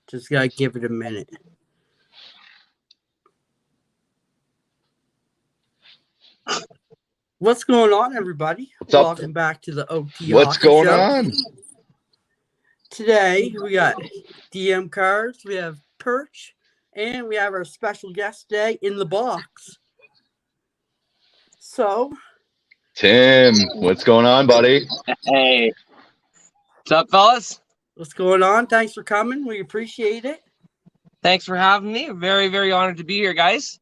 Just gotta give it a minute. What's going on, everybody? Welcome back to the OT What's Hockey going Show. on? Today we got DM Cards, we have Perch, and we have our special guest today in the box. So, Tim, what's going on, buddy? Hey. What's up, fellas? what's going on? Thanks for coming. We appreciate it. Thanks for having me. Very, very honored to be here, guys.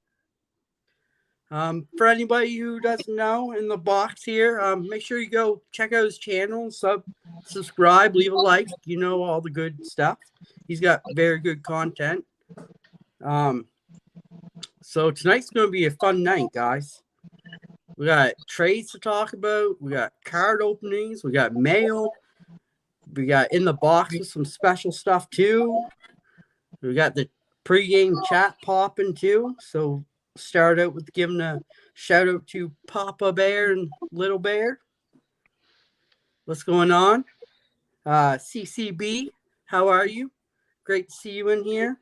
For anybody who doesn't know, in the box here, make sure you go check out his channel, subscribe, leave a like. You know all the good stuff. He's got very good content. So tonight's going to be a fun night, guys. We got trades to talk about. We got card openings. We got mail. We got in the box with some special stuff too. We got the pregame chat popping too. So start out with giving a shout out to Papa Bear and Little Bear. What's going on? CCB, how are you? Great to see you in here.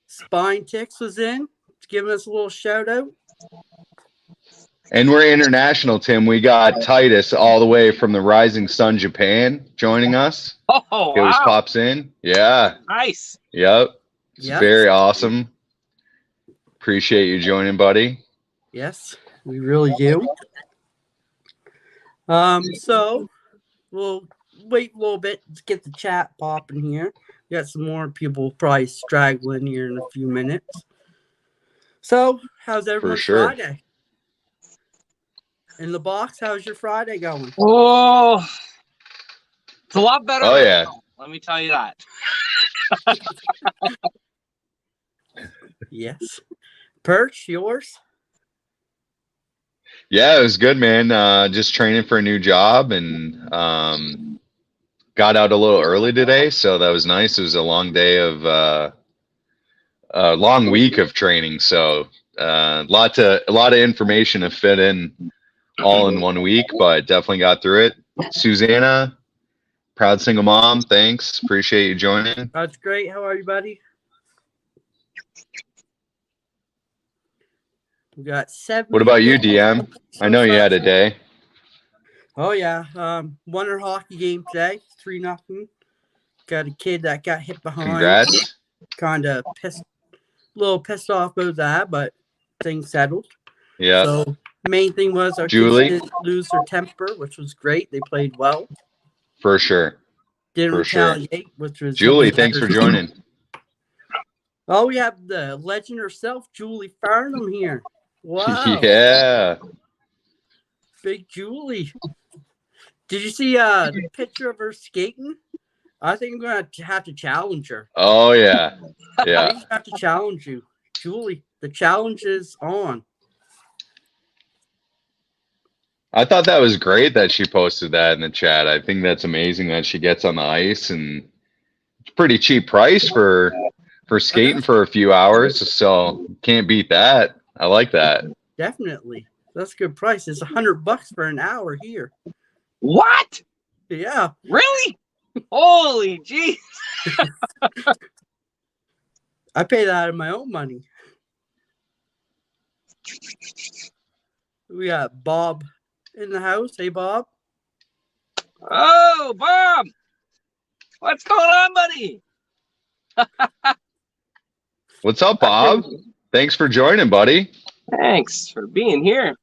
Spine Ticks was in, giving us a little shout out. And we're international, Tim. We got Titus all the way from the Rising Sun, Japan, joining us. Oh, He always wow. pops in. Yeah. Nice. Yep. It's Yep. very awesome. Appreciate you joining, buddy. Yes, we really do. So we'll wait a little bit to get the chat popping here. We got some more people probably straggling here in a few minutes. So, how's everyone's sure. Friday? In the box, how's your Friday going? Oh, it's a lot better. Oh, than yeah. now, let me tell you that. Yes. Perch, yours? Yeah, it was good, man. Just training for a new job and got out a little early today, so that was nice. It was a long day of a long week of training, so a lot of information to fit in all in 1 week, but definitely got through it. Susanna, proud single mom, thanks. Appreciate you joining. That's great. How are you, buddy? We got 7. What about you, DM? I know you had a day. Oh yeah, won our hockey game today, 3-0. Got a kid that got hit behind. Congrats. Kind of little pissed off about that, but things settled. Yeah. So main thing was our Julie? kids didn't lose their temper, which was great. They played well. For sure. Didn't For sure. retaliate, which was Julie, thanks for joining. Oh, we have the legend herself, Julie Farnham here. Wow. Yeah. Big Julie. Did you see the picture of her skating? I think I'm gonna have to challenge her. Oh, yeah. I Yeah. have to challenge you, Julie. The challenge is on. I thought that was great that she posted that in the chat. I think that's amazing that she gets on the ice, and it's a pretty cheap price for skating for a few hours, so can't beat that. I like that. Definitely, that's a good price. It's $100 for an hour here. What? Yeah, Really? Holy jeez. I pay that out of my own money. We got Bob in the house. Hey, Bob. Oh, Bob. What's going on, buddy? What's up, Bob? Thanks for joining, buddy. Thanks for being here.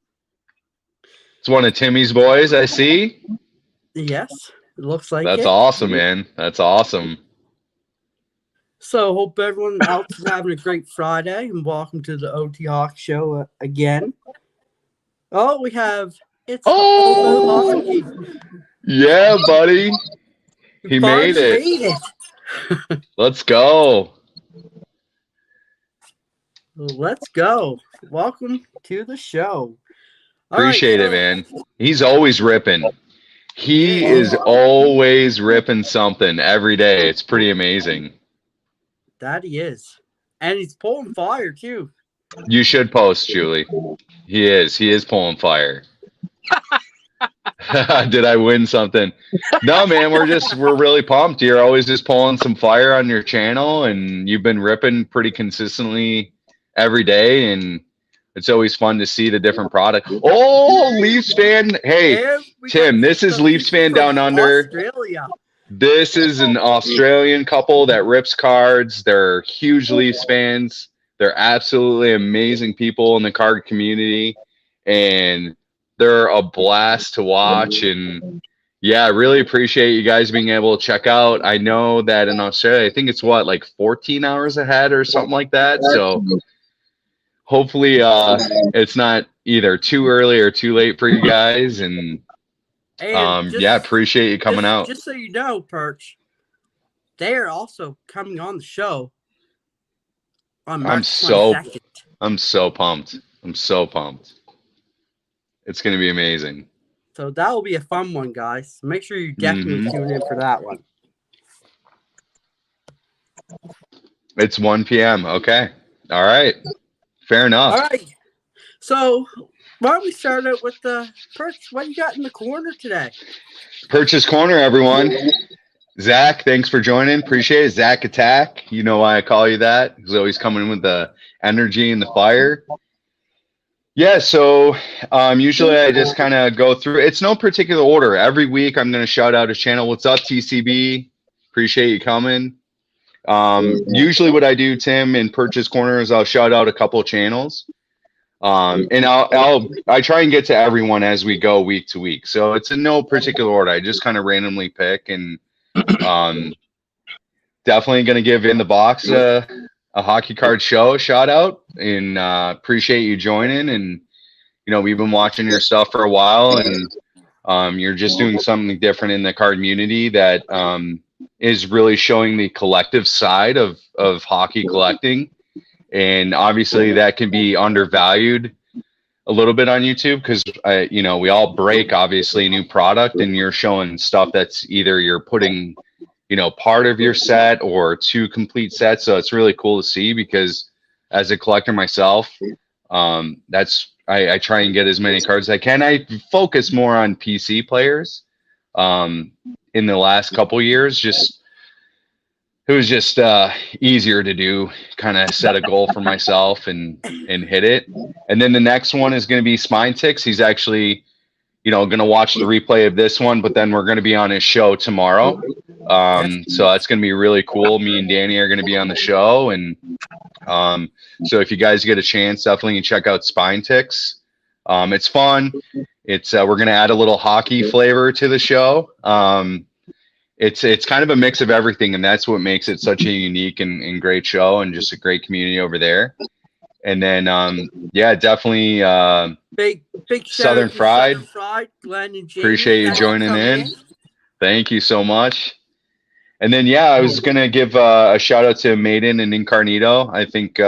It's one of Timmy's boys, I see. Yes, it looks like That's it. awesome, man. That's awesome. So, hope everyone else is having a great Friday, and welcome to the OT Hawk Show again. Oh, we have Oh! Hockey. Yeah, buddy. He made it. Made it. Let's go. Let's go. Welcome to the show. All right, Appreciate it, man. He's always ripping. He is always ripping something every day. It's pretty amazing. That he is. And he's pulling fire, too. You should post, Julie. He is. He is pulling fire. Did I win something? No, man, we're really pumped. You're always just pulling some fire on your channel, and you've been ripping pretty consistently every day, and it's always fun to see the different product. Oh, Leafs fan. Hey, And we Tim, got this is some Leafs people fan from down under. Australia. This is an Australian couple that rips cards. They're huge Leafs fans. They're absolutely amazing people in the card community, and they're a blast to watch. And yeah, I really appreciate you guys being able to check out. I know that in Australia, I think it's what, like 14 hours ahead or something like that. So hopefully it's not either too early or too late for you guys. And yeah, appreciate you coming out. Just so you know, Perch, they are also coming on the show on March 22nd. I'm so pumped. I'm so pumped. It's going to be amazing. So that will be a fun one, guys. Make sure you definitely tune in for that one. It's 1 p.m. Okay. All right. Fair enough. All right. So why don't we start out with the Perch? What you got in the corner today? Purchase Corner, everyone. Zach, thanks for joining. Appreciate it. Zach Attack. You know why I call you that? He's always coming with the energy and the fire. Yeah, so usually I just kind of go through. It's no particular order. Every week I'm going to shout out a channel. What's up, TCB? Appreciate you coming. Usually what I do, Tim, in Purchase Corner is I'll shout out a couple of channels. And I try and get to everyone as we go week to week. So it's in no particular order. I just kind of randomly pick, and definitely going to give In the Box a Hockey Card Show shout out, and appreciate you joining. And we've been watching your stuff for a while, and you're just doing something different in the card community that is really showing the collective side of hockey collecting. And obviously that can be undervalued a little bit on YouTube because we all break obviously new product, and you're showing stuff that's either you're putting part of your set or 2 complete sets. So it's really cool to see, because as a collector myself, I try and get as many cards as I can. I focus more on PC players in the last couple years. It was just easier to do, kind of set a goal for myself and hit it. And then the next one is going to be Spine Ticks. He's actually going to watch the replay of this one, but then we're going to be on his show tomorrow. So that's going to be really cool. Me and Danny are going to be on the show. And so if you guys get a chance, definitely check out Spine Ticks. It's fun. It's we're going to add a little hockey flavor to the show. It's kind of a mix of everything, and that's what makes it such a unique and great show, and just a great community over there. And then yeah, definitely big Southern Fried. Glenn and Jamie, appreciate you joining in. Thank you so much. And then yeah, I was gonna give a shout out to Maiden and Incarnito. I think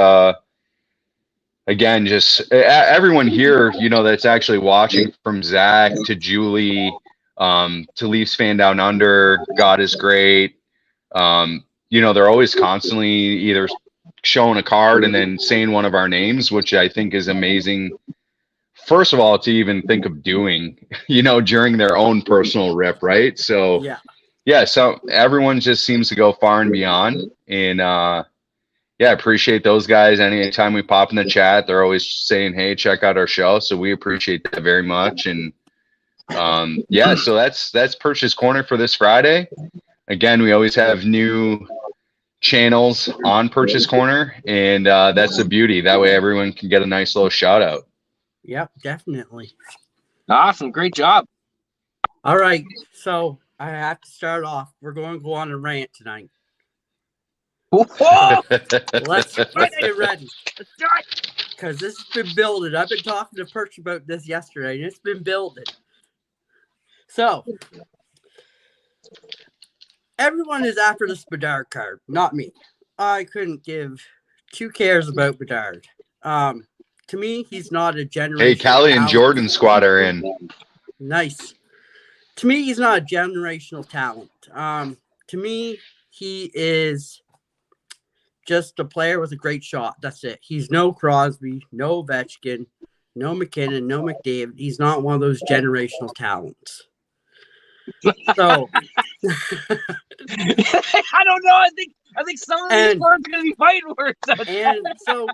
again, just everyone here that's actually watching, from Zach to Julie, to Leafs fan down under, God is great. They're always constantly either showing a card and then saying one of our names, which I think is amazing. First of all, to even think of doing, during their own personal rip, right? So yeah, so everyone just seems to go far and beyond. And yeah, appreciate those guys. Anytime we pop in the chat, they're always saying, hey, check out our show. So we appreciate that very much. And yeah, so that's Purchase Corner for this Friday. Again, we always have new channels on Purchase Corner, and that's the beauty. That way everyone can get a nice little shout out. Yep, definitely. Awesome. Great job. All right, so I have to start off. We're going to go on a rant tonight. Let's get ready, because this has been building. I've been talking to Perch about this yesterday, and it's been building. So, everyone is after this Bedard card, not me. I couldn't give 2 cares about Bedard. To me, he's not a generational Hey, Callie and talent. Jordan squad are in. Nice. To me, he's not a generational talent. To me, he is just a player with a great shot. That's it. He's no Crosby, no Ovechkin, no McKinnon, no McDavid. He's not one of those generational talents. So I don't know. I think some of these words are going to be fighting words. And so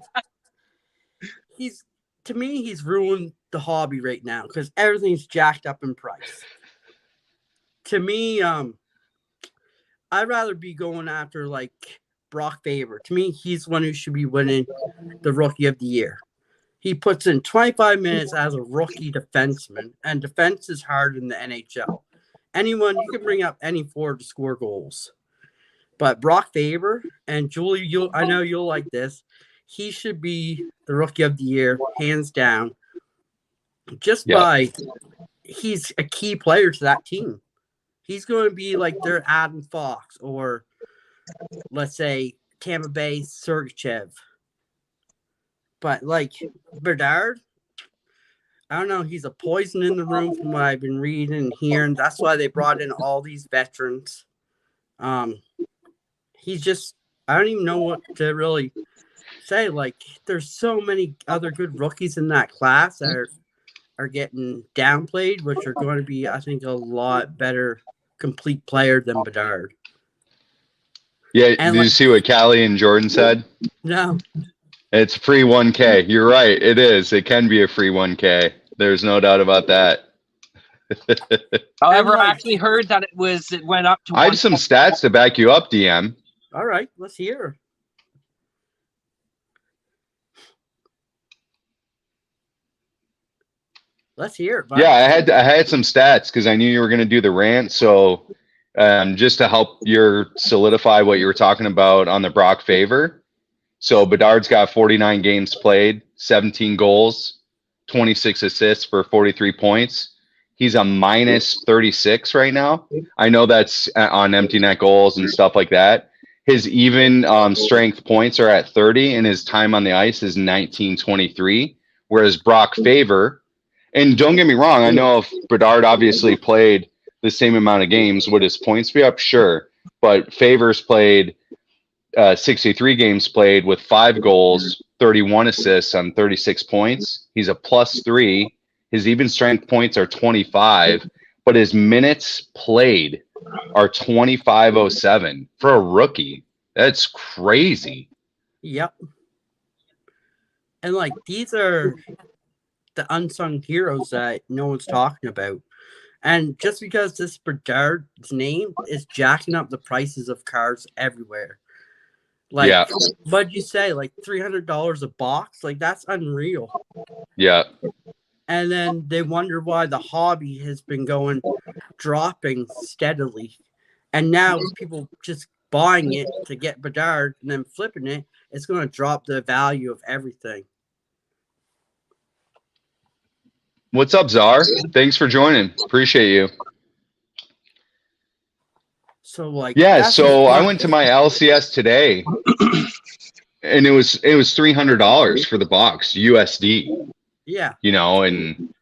to me, he's ruined the hobby right now because everything's jacked up in price. To me, I'd rather be going after like Brock Faber. To me, he's one who should be winning the Rookie of the Year. He puts in 25 minutes as a rookie defenseman, and defense is hard in the NHL. You can bring up any forward to score goals. But Brock Faber, and Julie, I know you'll like this, he should be the Rookie of the Year, hands down, by he's a key player to that team. He's going to be like their Adam Fox or, let's say, Tampa Bay Sergachev. But like Bedard, I don't know. He's a poison in the room from what I've been reading and hearing. That's why they brought in all these veterans. He's just, I don't even know what to really say. Like, there's so many other good rookies in that class that are getting downplayed, which are going to be, I think, a lot better complete player than Bedard. Yeah, did you see what Callie and Jordan said? No. It's free 1K. You're right. It is. It can be a free 1K. There's no doubt about that. However, I actually heard that it went up to. I have some stats to back you up, DM. All right, let's hear. Let's hear it. Yeah, I had some stats because I knew you were going to do the rant. So just to help solidify what you were talking about on the Brock Faber. So Bedard's got 49 games played, 17 goals, 26 assists for 43 points. He's a minus 36 right now. I know that's on empty net goals and stuff like that. His even strength points are at 30, and his time on the ice is 1923. Whereas Brock Faber, and don't get me wrong, I know if Bedard obviously played the same amount of games, would his points be up? Sure. But Faber's played 63 games played with 5 goals, 31 assists on 36 points. He's a +3. His even strength points are 25, but his minutes played are 25:07 for a rookie. That's crazy. Yep. And like these are the unsung heroes that no one's talking about. And just because this Bedard's name is jacking up the prices of cars everywhere. Like, yeah. What'd you say? Like $300 a box? Like, that's unreal. Yeah. And then they wonder why the hobby has been dropping steadily. And now people just buying it to get Bedard and then flipping it, it's going to drop the value of everything. What's up, Czar? Thanks for joining. Appreciate you. So like so I went to my LCS today and it was $300 for the box USD. Yeah. You know, and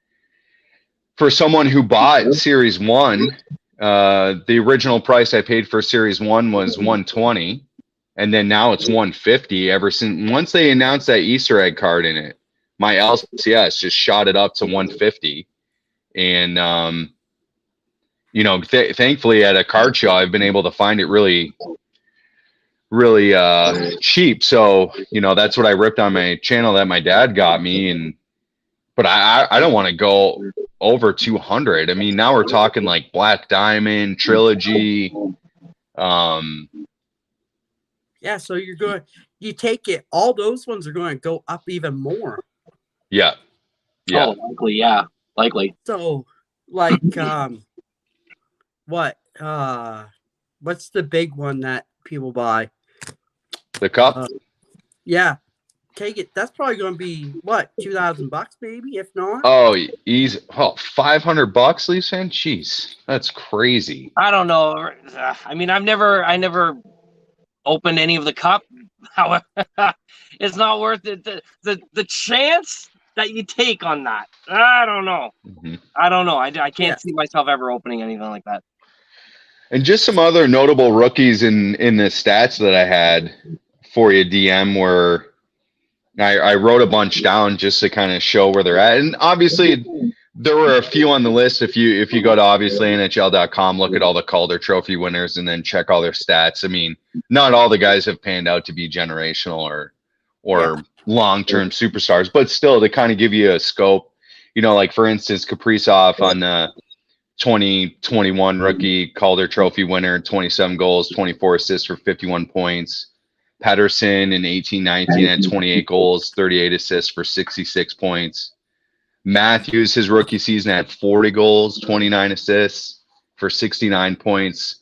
for someone who bought Series 1, the original price I paid for Series 1 was $120, and then now it's $150 once they announced that Easter egg card in it. My LCS just shot it up to $150, and you know, thankfully at a card show I've been able to find it really cheap. So, you know, that's what I ripped on my channel that my dad got me, but I don't want to go over 200. I mean, now we're talking like Black Diamond, Trilogy. Yeah, so you take it, all those ones are going to go up even more. Yeah. Yeah. Oh, likely, yeah. Likely. So, like, what's the big one that people buy? The cup? Yeah. Take it. That's probably going to be what, $2,000 maybe, if not. Oh, easy. Oh, $500, Leafs fan. Jeez, that's crazy. I don't know. I mean, I never opened any of the cup. However, it's not worth it. The chance that you take on that, I don't know. Mm-hmm. I don't know. I can't see myself ever opening anything like that. And just some other notable rookies in the stats that I had for you, DM, were I wrote a bunch down just to kind of show where they're at. And obviously there were a few on the list. If you go to obviously NHL.com, look at all the Calder Trophy winners and then check all their stats. I mean, not all the guys have panned out to be generational or long-term superstars, but still to kind of give you a scope, you know, like for instance, Kaprizov on the 2021 rookie Calder Trophy winner, 27 goals, 24 assists for 51 points. Pettersson in 18-19 had 28 goals, 38 assists for 66 points. Matthews, his rookie season, had 40 goals, 29 assists for 69 points.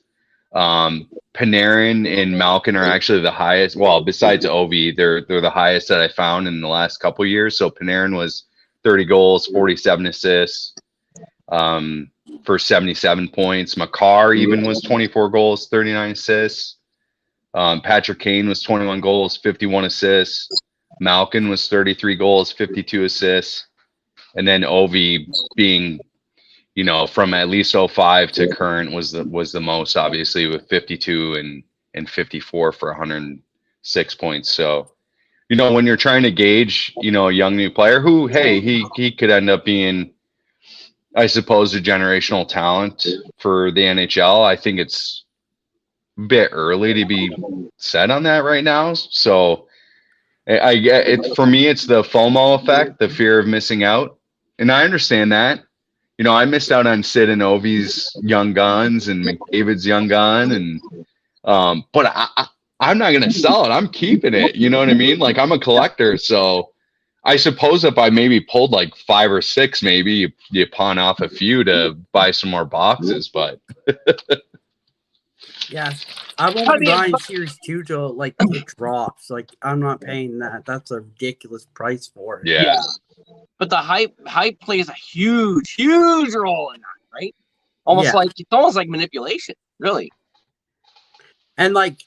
Panarin and Malkin are actually the highest. Well, besides Ovi, they're the highest that I found in the last couple of years. So Panarin was 30 goals, 47 assists for 77 points. Makar even was 24 goals, 39 assists. Patrick Kane was 21 goals, 51 assists. Malkin was 33 goals, 52 assists. And then Ovi being, you know, from at least 05 to current was the most, obviously, with 52 and 54 for 106 points. So, you know, when you're trying to gauge, you know, a young new player who, hey, he could end up being, I suppose, a generational talent for the NHL. I think it's a bit early to be set on that right now. So I get it. For me, it's the FOMO effect, the fear of missing out. And I understand that. You know, I missed out on Sid and Ovi's young guns and McDavid's young gun. And but I'm not going to sell it. I'm keeping it. You know what I mean? Like, I'm a collector. So I suppose if I maybe pulled like 5 or 6, maybe you pawn off a few to buy some more boxes. But yeah, I won't be buying Series 2 till like it drops. Like, I'm not paying that. That's a ridiculous price for it. yeah. But the hype plays a huge role in that, right? Almost like it's almost like manipulation, really. And like,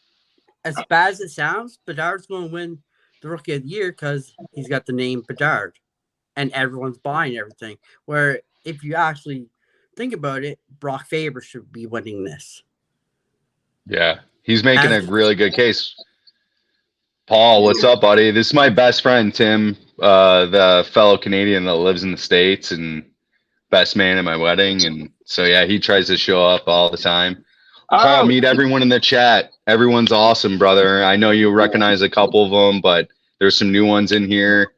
as bad as it sounds, Bedard's going to win the Rookie of the Year because he's got the name Bedard, and everyone's buying everything. Where if you actually think about it, Brock Faber should be winning this. Yeah, he's making a really good case. Paul, what's up, buddy? This is my best friend, Tim, the fellow Canadian that lives in the States and best man at my wedding. And so, yeah, he tries to show up all the time. Paul, meet everyone in the chat. Everyone's awesome, brother. I know you recognize a couple of them, but there's some new ones in here.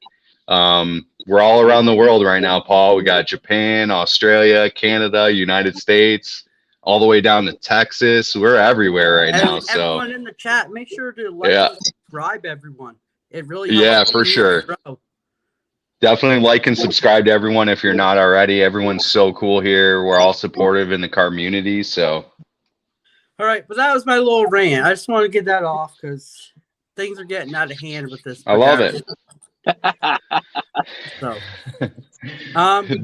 We're all around the world right now, Paul. We got Japan, Australia, Canada, United States, all the way down to Texas. We're everywhere right now. So everyone in the chat, make sure to like and subscribe, everyone. It really helps. For sure. Definitely like and subscribe to everyone if you're not already. Everyone's so cool here. We're all supportive in the community. So, all right, but that was my little rant. I just want to get that off because things are getting out of hand with this. I love it. So,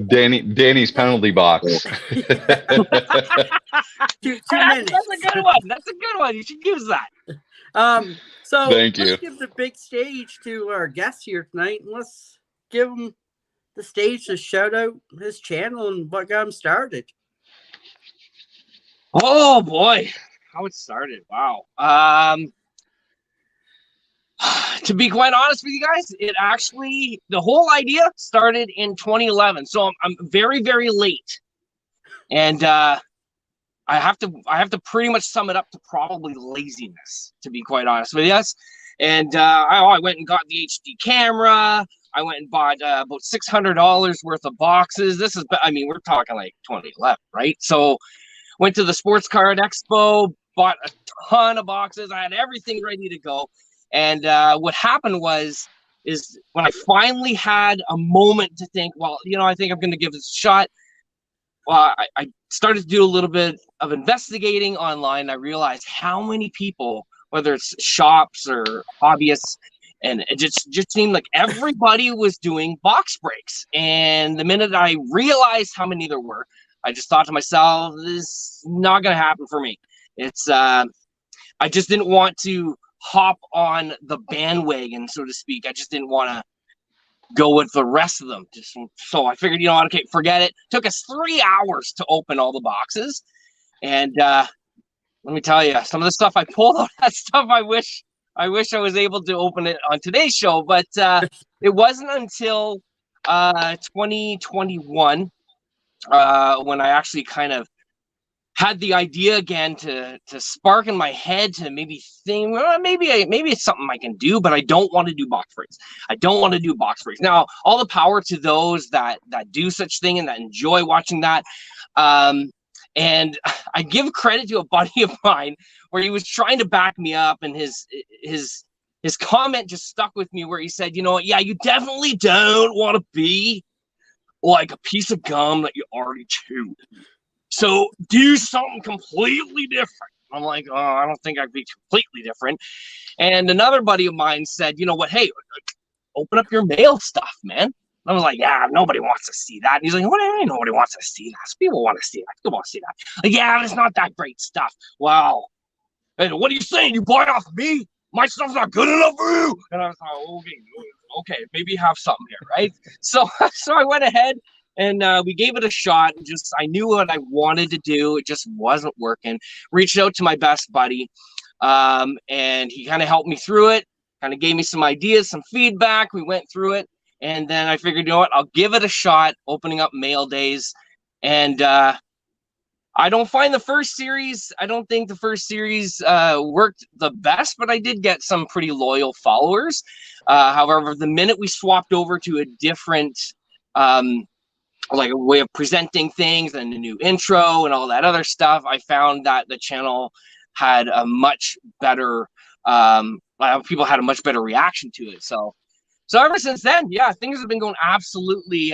Danny's penalty box. 2 minutes. That's a good one. That's a good one. You should use that. So thank you. Let's give the big stage to our guest here tonight, and let's give him the stage to shout out his channel and what got him started. Oh boy, how it started! Wow. To be quite honest with you guys, the whole idea started in 2011. So I'm very, very late. And I have to pretty much sum it up to probably laziness, to be quite honest with you. And I went and got the HD camera. I went and bought about $600 worth of boxes. We're talking like 2011, right? So went to the Sports Card Expo, bought a ton of boxes. I had everything ready to go. And what happened is when I finally had a moment to think, well, you know, I think I'm going to give this a shot. Well, I started to do a little bit of investigating online. I realized how many people, whether it's shops or hobbyists, and it just seemed like everybody was doing box breaks. And the minute I realized how many there were, I just thought to myself, this is not going to happen for me. It's I just didn't want to hop on the bandwagon, so to speak. I just didn't want to go with the rest of them. So I figured, you know what, okay, forget it. Took us 3 hours to open all the boxes. And let me tell you, some of the stuff I pulled out, that stuff I wish I wish I was able to open it on today's show, but it wasn't until 2021 when I actually kind of had the idea again to spark in my head to maybe think, well, maybe it's something I can do, but I don't want to do box breaks. I don't want to do box breaks. Now, all the power to those that do such thing and that enjoy watching that. And I give credit to a buddy of mine where he was trying to back me up, and his comment just stuck with me where he said, you know what, yeah, you definitely don't want to be like a piece of gum that you already chewed. So do something completely different. I'm like, oh, I don't think I'd be completely different. And another buddy of mine said, you know what, hey, open up your mail stuff, man. I was like, yeah, nobody wants to see that. And he's like, what do you mean nobody wants to see that? People want to see that. People want to see that. Like, yeah, it's not that great stuff. Wow. And what are you saying? You buy off me? My stuff's not good enough for you. And I was like, okay, maybe you have something here, right? So I went ahead and we gave it a shot. I knew what I wanted to do. It just wasn't working. Reached out to my best buddy, and he kind of helped me through it, kind of gave me some ideas, some feedback. We went through it. And then I figured, you know what, I'll give it a shot, opening up mail days. And I don't think the first series worked the best, but I did get some pretty loyal followers. However, the minute we swapped over to a different like a way of presenting things and a new intro and all that other stuff, I found that the channel had a much better, people had a much better reaction to it. So ever since then, yeah, things have been going absolutely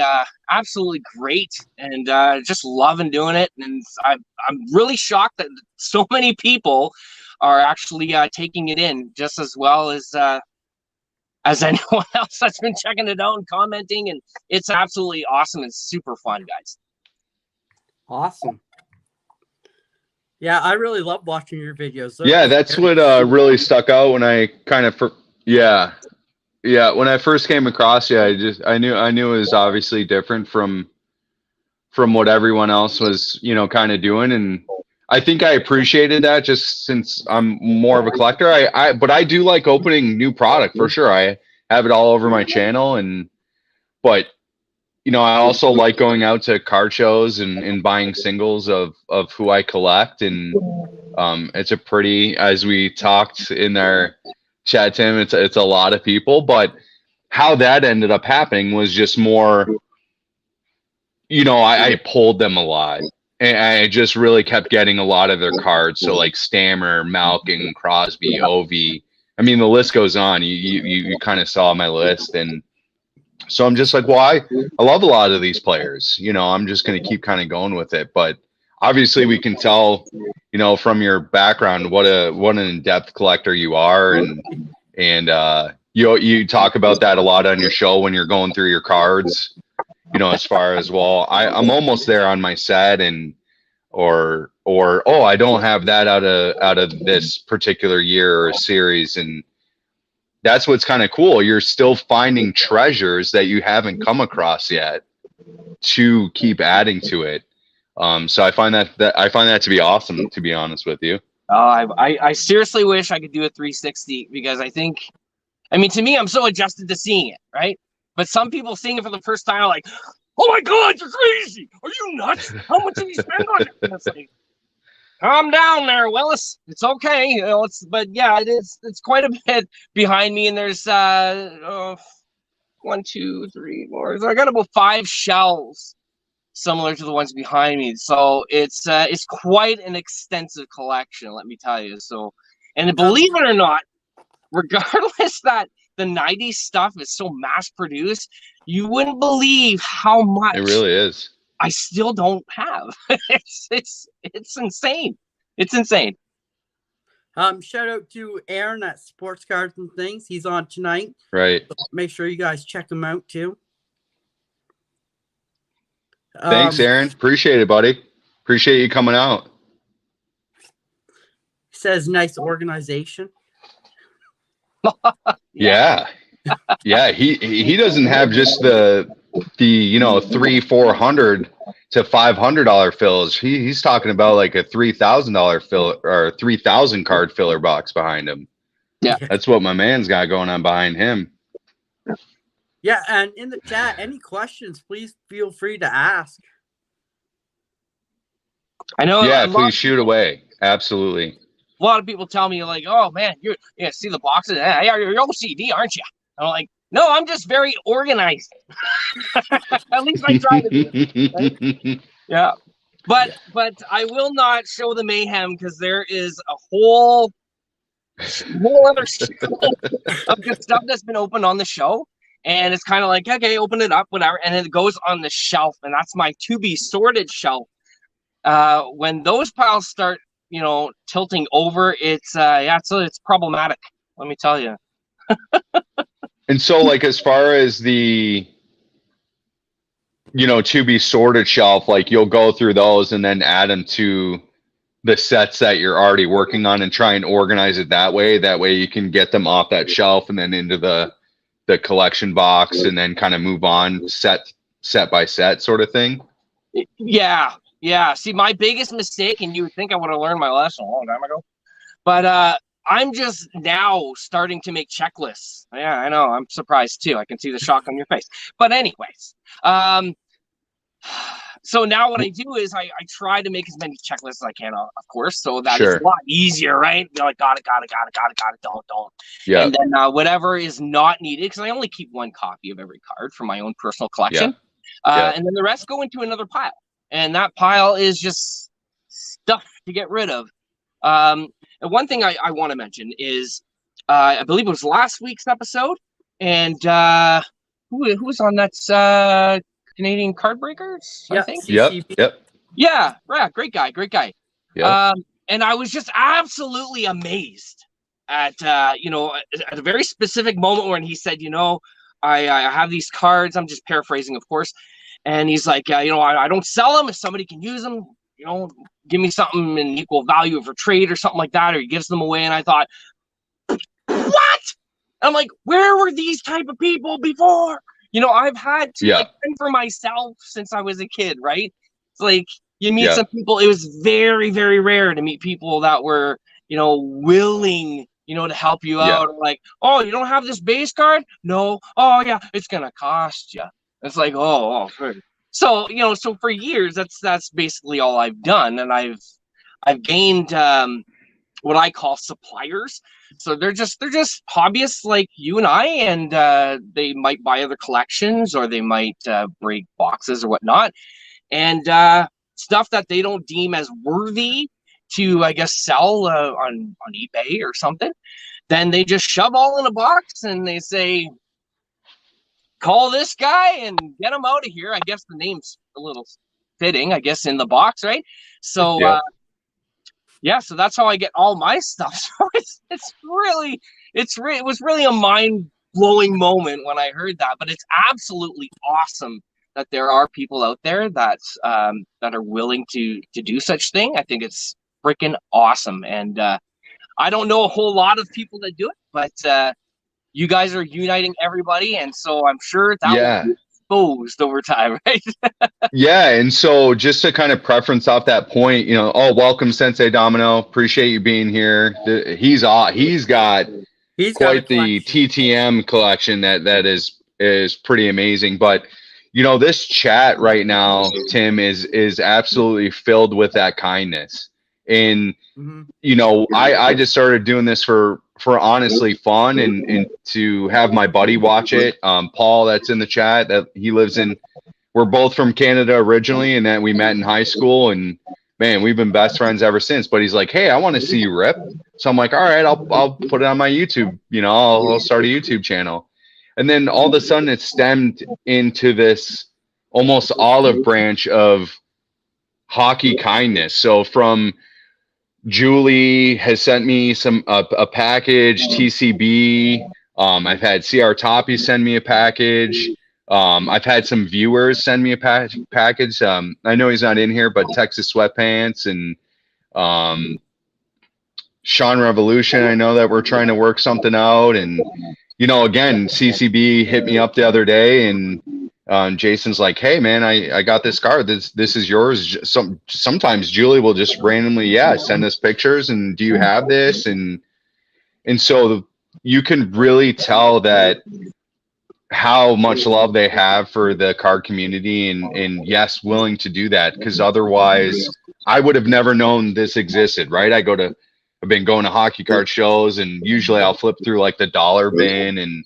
great, and just loving doing it. And I'm really shocked that so many people are actually taking it in just as well as anyone else that's been checking it out and commenting. And it's absolutely awesome and super fun, guys. Awesome. Yeah, I really love watching your videos. Yeah, that's what really stuck out when I kind of Yeah, when I first came across you, I knew it was obviously different from what everyone else was, kind of doing, and I think I appreciated that just since I'm more of a collector. But I do like opening new product for sure. I have it all over my channel, but I also like going out to card shows and buying singles of who I collect, and it's a pretty, as we talked in our chat, Tim, it's a lot of people, but how that ended up happening was just more, I pulled them a lot, and I just really kept getting a lot of their cards. So like Stammer, Malkin, Crosby, Ovi, I mean, the list goes on. You kind of saw my list, and so I'm just like, well, I love a lot of these players, I'm just going to keep kind of going with it. But obviously we can tell, from your background, what an in-depth collector you are. And you talk about that a lot on your show when you're going through your cards, as far as, well, I'm almost there on my set, or I don't have that out of this particular year or series. And that's what's kind of cool. You're still finding treasures that you haven't come across yet to keep adding to it. So I find that to be awesome, to be honest with you. I seriously wish I could do a 360, because to me, I'm so adjusted to seeing it, right? But some people seeing it for the first time are like, oh my God, you're crazy. Are you nuts? How much did you spend on it? And it's like, calm down there, Willis. It's okay. But yeah, it's quite a bit behind me. And there's 1, 2, 3, 4. So I got about 5 shelves similar to the ones behind me. So it's quite an extensive collection, let me tell you. So, and believe it or not, regardless that the 90s stuff is so mass produced, you wouldn't believe how much it really is. I still don't have. It's insane. It's insane. Shout out to Aaron at Sports Cards and Things. He's on tonight. Right. So make sure you guys check him out too. Thanks, Aaron. Appreciate it, buddy. Appreciate you coming out. Says nice organization. Yeah. Yeah. He doesn't have just the $300-400 to $500 fills. He's talking about like a $3,000 fill or 3,000 card filler box behind him. Yeah. That's what my man's got going on behind him. Yeah, and in the chat, any questions, please feel free to ask. I know. Yeah, please shoot away. Absolutely. A lot of people tell me like, "Oh man, see the boxes? You're OCD, aren't you?" I'm like, "No, I'm just very organized." At least I try to be. Right? Yeah, but I will not show the mayhem because there is a whole other of good stuff that's been opened on the show, and it's kind of like, okay, open it up, whatever, and it goes on the shelf, and that's my to be sorted shelf. When those piles start, tilting over, it's problematic. Let me tell you. And so, like, as far as the, to be sorted shelf, like you'll go through those and then add them to the sets that you're already working on and try and organize it that way. That way you can get them off that shelf and then into the collection box and then kind of move on set by set sort of thing. Yeah. See, my biggest mistake, and you would think I would have learned my lesson a long time ago, but I'm just now starting to make checklists. Yeah, I know. I'm surprised too. I can see the shock on your face. But anyways, so now what I do is I try to make as many checklists as I can, of course, so that it's a lot easier, right? You're like, got it, don't. Yeah. And then whatever is not needed, because I only keep one copy of every card for my own personal collection. And then the rest go into another pile. And that pile is just stuff to get rid of. And one thing I want to mention is, I believe it was last week's episode, and who was on that? Canadian Card Breakers, I think. Yep. Yeah, great guy. Yeah. And I was just absolutely amazed at at a very specific moment when he said, I have these cards. I'm just paraphrasing, of course. And he's like, I don't sell them. If somebody can use them, give me something in equal value for trade or something like that, or he gives them away. And I thought, what? I'm like, where were these type of people before? I've had to fend for myself since I was a kid, right? It's like you meet some people. It was very, very rare to meet people that were, willing, to help you out. Like, oh, you don't have this base card? No. Oh, yeah, it's gonna cost you. It's like, oh. So so for years, that's basically all I've done, and I've gained what I call suppliers. So they're just hobbyists like you and I, and they might buy other collections, or they might break boxes or whatnot, and stuff that they don't deem as worthy to, I guess, sell on eBay or something. Then they just shove all in a box and they say, call this guy and get him out of here. I guess the name's a little fitting, I guess, in the box, right? So so that's how I get all my stuff. So it was really a mind-blowing moment when I heard that. But it's absolutely awesome that there are people out there that are willing to do such thing. I think it's freaking awesome, and I don't know a whole lot of people that do it, but you guys are uniting everybody, and so I'm sure that will be exposed over time, right? Yeah, and so just to kind of preference off that point, welcome Sensei Domino. Appreciate you being here. He's got quite the TTM collection that is pretty amazing. But this chat right now, Tim, is absolutely filled with that kindness. And I just started doing this for honestly fun and to have my buddy watch it. Paul, that's in the chat, that he lives in. We're both from Canada originally, and then we met in high school, and man, we've been best friends ever since. But he's like, hey, I want to see you rip. So I'm like, all right, I'll put it on my YouTube. I'll start a YouTube channel. And then all of a sudden it stemmed into this almost olive branch of hockey kindness. So from Julie has sent me a package, TCB. I've had CR Toppy send me a package. I've had some viewers send me a package. I know he's not in here, but Texas Sweatpants and Sean Revolution, I know that we're trying to work something out. And, again, CCB hit me up the other day, and Jason's like, hey, man, I got this card. This is yours. Sometimes Julie will just randomly, send us pictures, and do you have this? And And so you can really tell that how much love they have for the card community, and yes, willing to do that, because otherwise I would have never known this existed, right? I've been going to hockey card shows, and usually I'll flip through like the dollar bin, and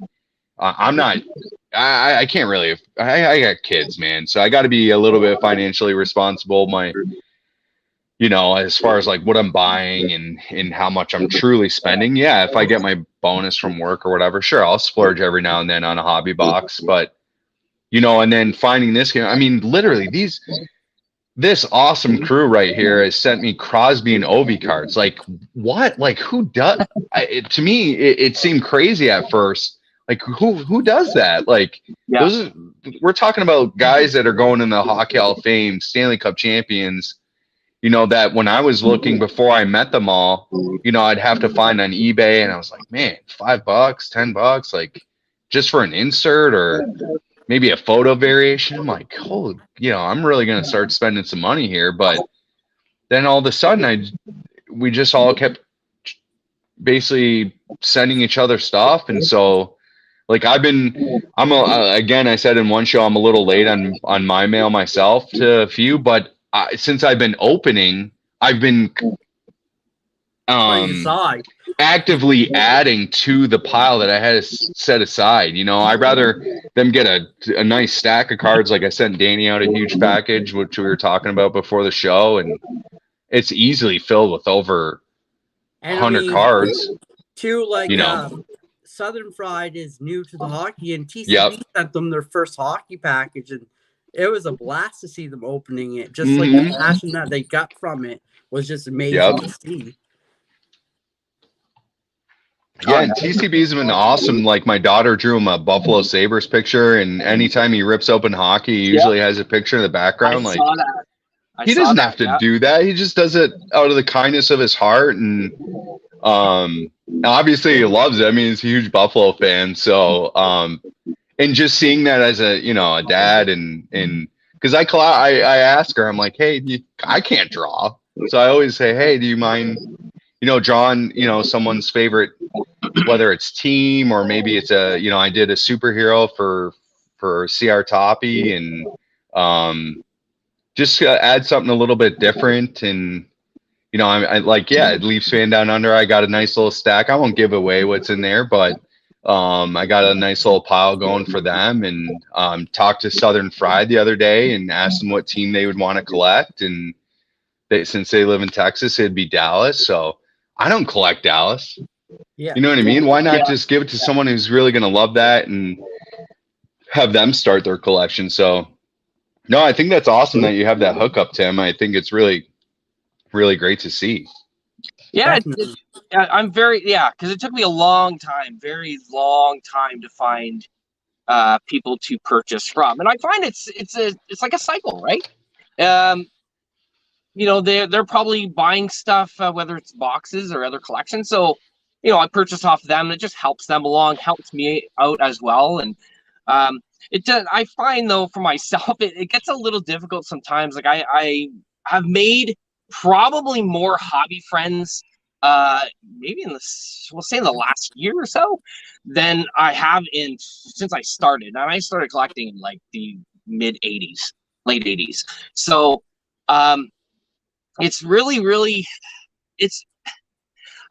I can't really, I got kids, man. So I got to be a little bit financially responsible. As far as like what I'm buying and how much I'm truly spending. Yeah. If I get my bonus from work or whatever, sure, I'll splurge every now and then on a hobby box, but and then finding this game, I mean, literally this awesome crew right here has sent me Crosby and Ovi cards. Like what? Like who does? To me, it seemed crazy at first. Like who does that? Like we're talking about guys that are going in the Hockey Hall of Fame, Stanley Cup champions. That when I was looking before I met them all, I'd have to find on eBay, and I was like, man, $5, $10, like just for an insert or maybe a photo variation. I'm like, holy, I'm really going to start spending some money here. But then all of a sudden we just all kept basically sending each other stuff. And so like again, I said in one show, I'm a little late on my mail myself to a few, but since I've been opening, I've been actively adding to the pile that I had set aside. I'd rather them get a nice stack of cards. Like I sent Danny out a huge package, which we were talking about before the show, and it's easily filled with over 100 cards. Too, like Southern Fried is new to the hockey, and TCB sent them their first hockey package, and it was a blast to see them opening it. Just like the passion that they got from it was just amazing to see. Yeah, and TCB's been awesome. Like my daughter drew him a Buffalo Sabres picture, and anytime he rips open hockey, he usually has a picture in the background. Like he doesn't have to do that. He just does it out of the kindness of his heart, and obviously he loves it. I mean, he's a huge Buffalo fan, so and just seeing that as a dad, and because I ask her, I'm like, hey, I can't draw, so I always say, hey, do you mind drawing someone's favorite, whether it's team or maybe it's I did a superhero for CR Toppy, and just add something a little bit different. And I like, Leafs fan down under, I got a nice little stack. I won't give away what's in there, but I got a nice little pile going for them, and talked to Southern Fried the other day and asked them what team they would want to collect, and since they live in Texas, it'd be Dallas. So I don't collect Dallas. Yeah. You know what I mean? Why not just give it to someone who's really going to love that and have them start their collection? So no, I think that's awesome that you have that hookup, Tim. I think it's really, really great to see. Yeah, I'm very, because it took me very long time to find people to purchase from, and I find it's like a cycle, right? They're probably buying stuff, whether it's boxes or other collections. So, I purchase off them. It just helps them along, helps me out as well. And it does. I find though for myself, it gets a little difficult sometimes. Like I have made probably more hobby friends, maybe we'll say in the last year or so, than I have since I started. And I started collecting in like the late 80s. So, it's really, really,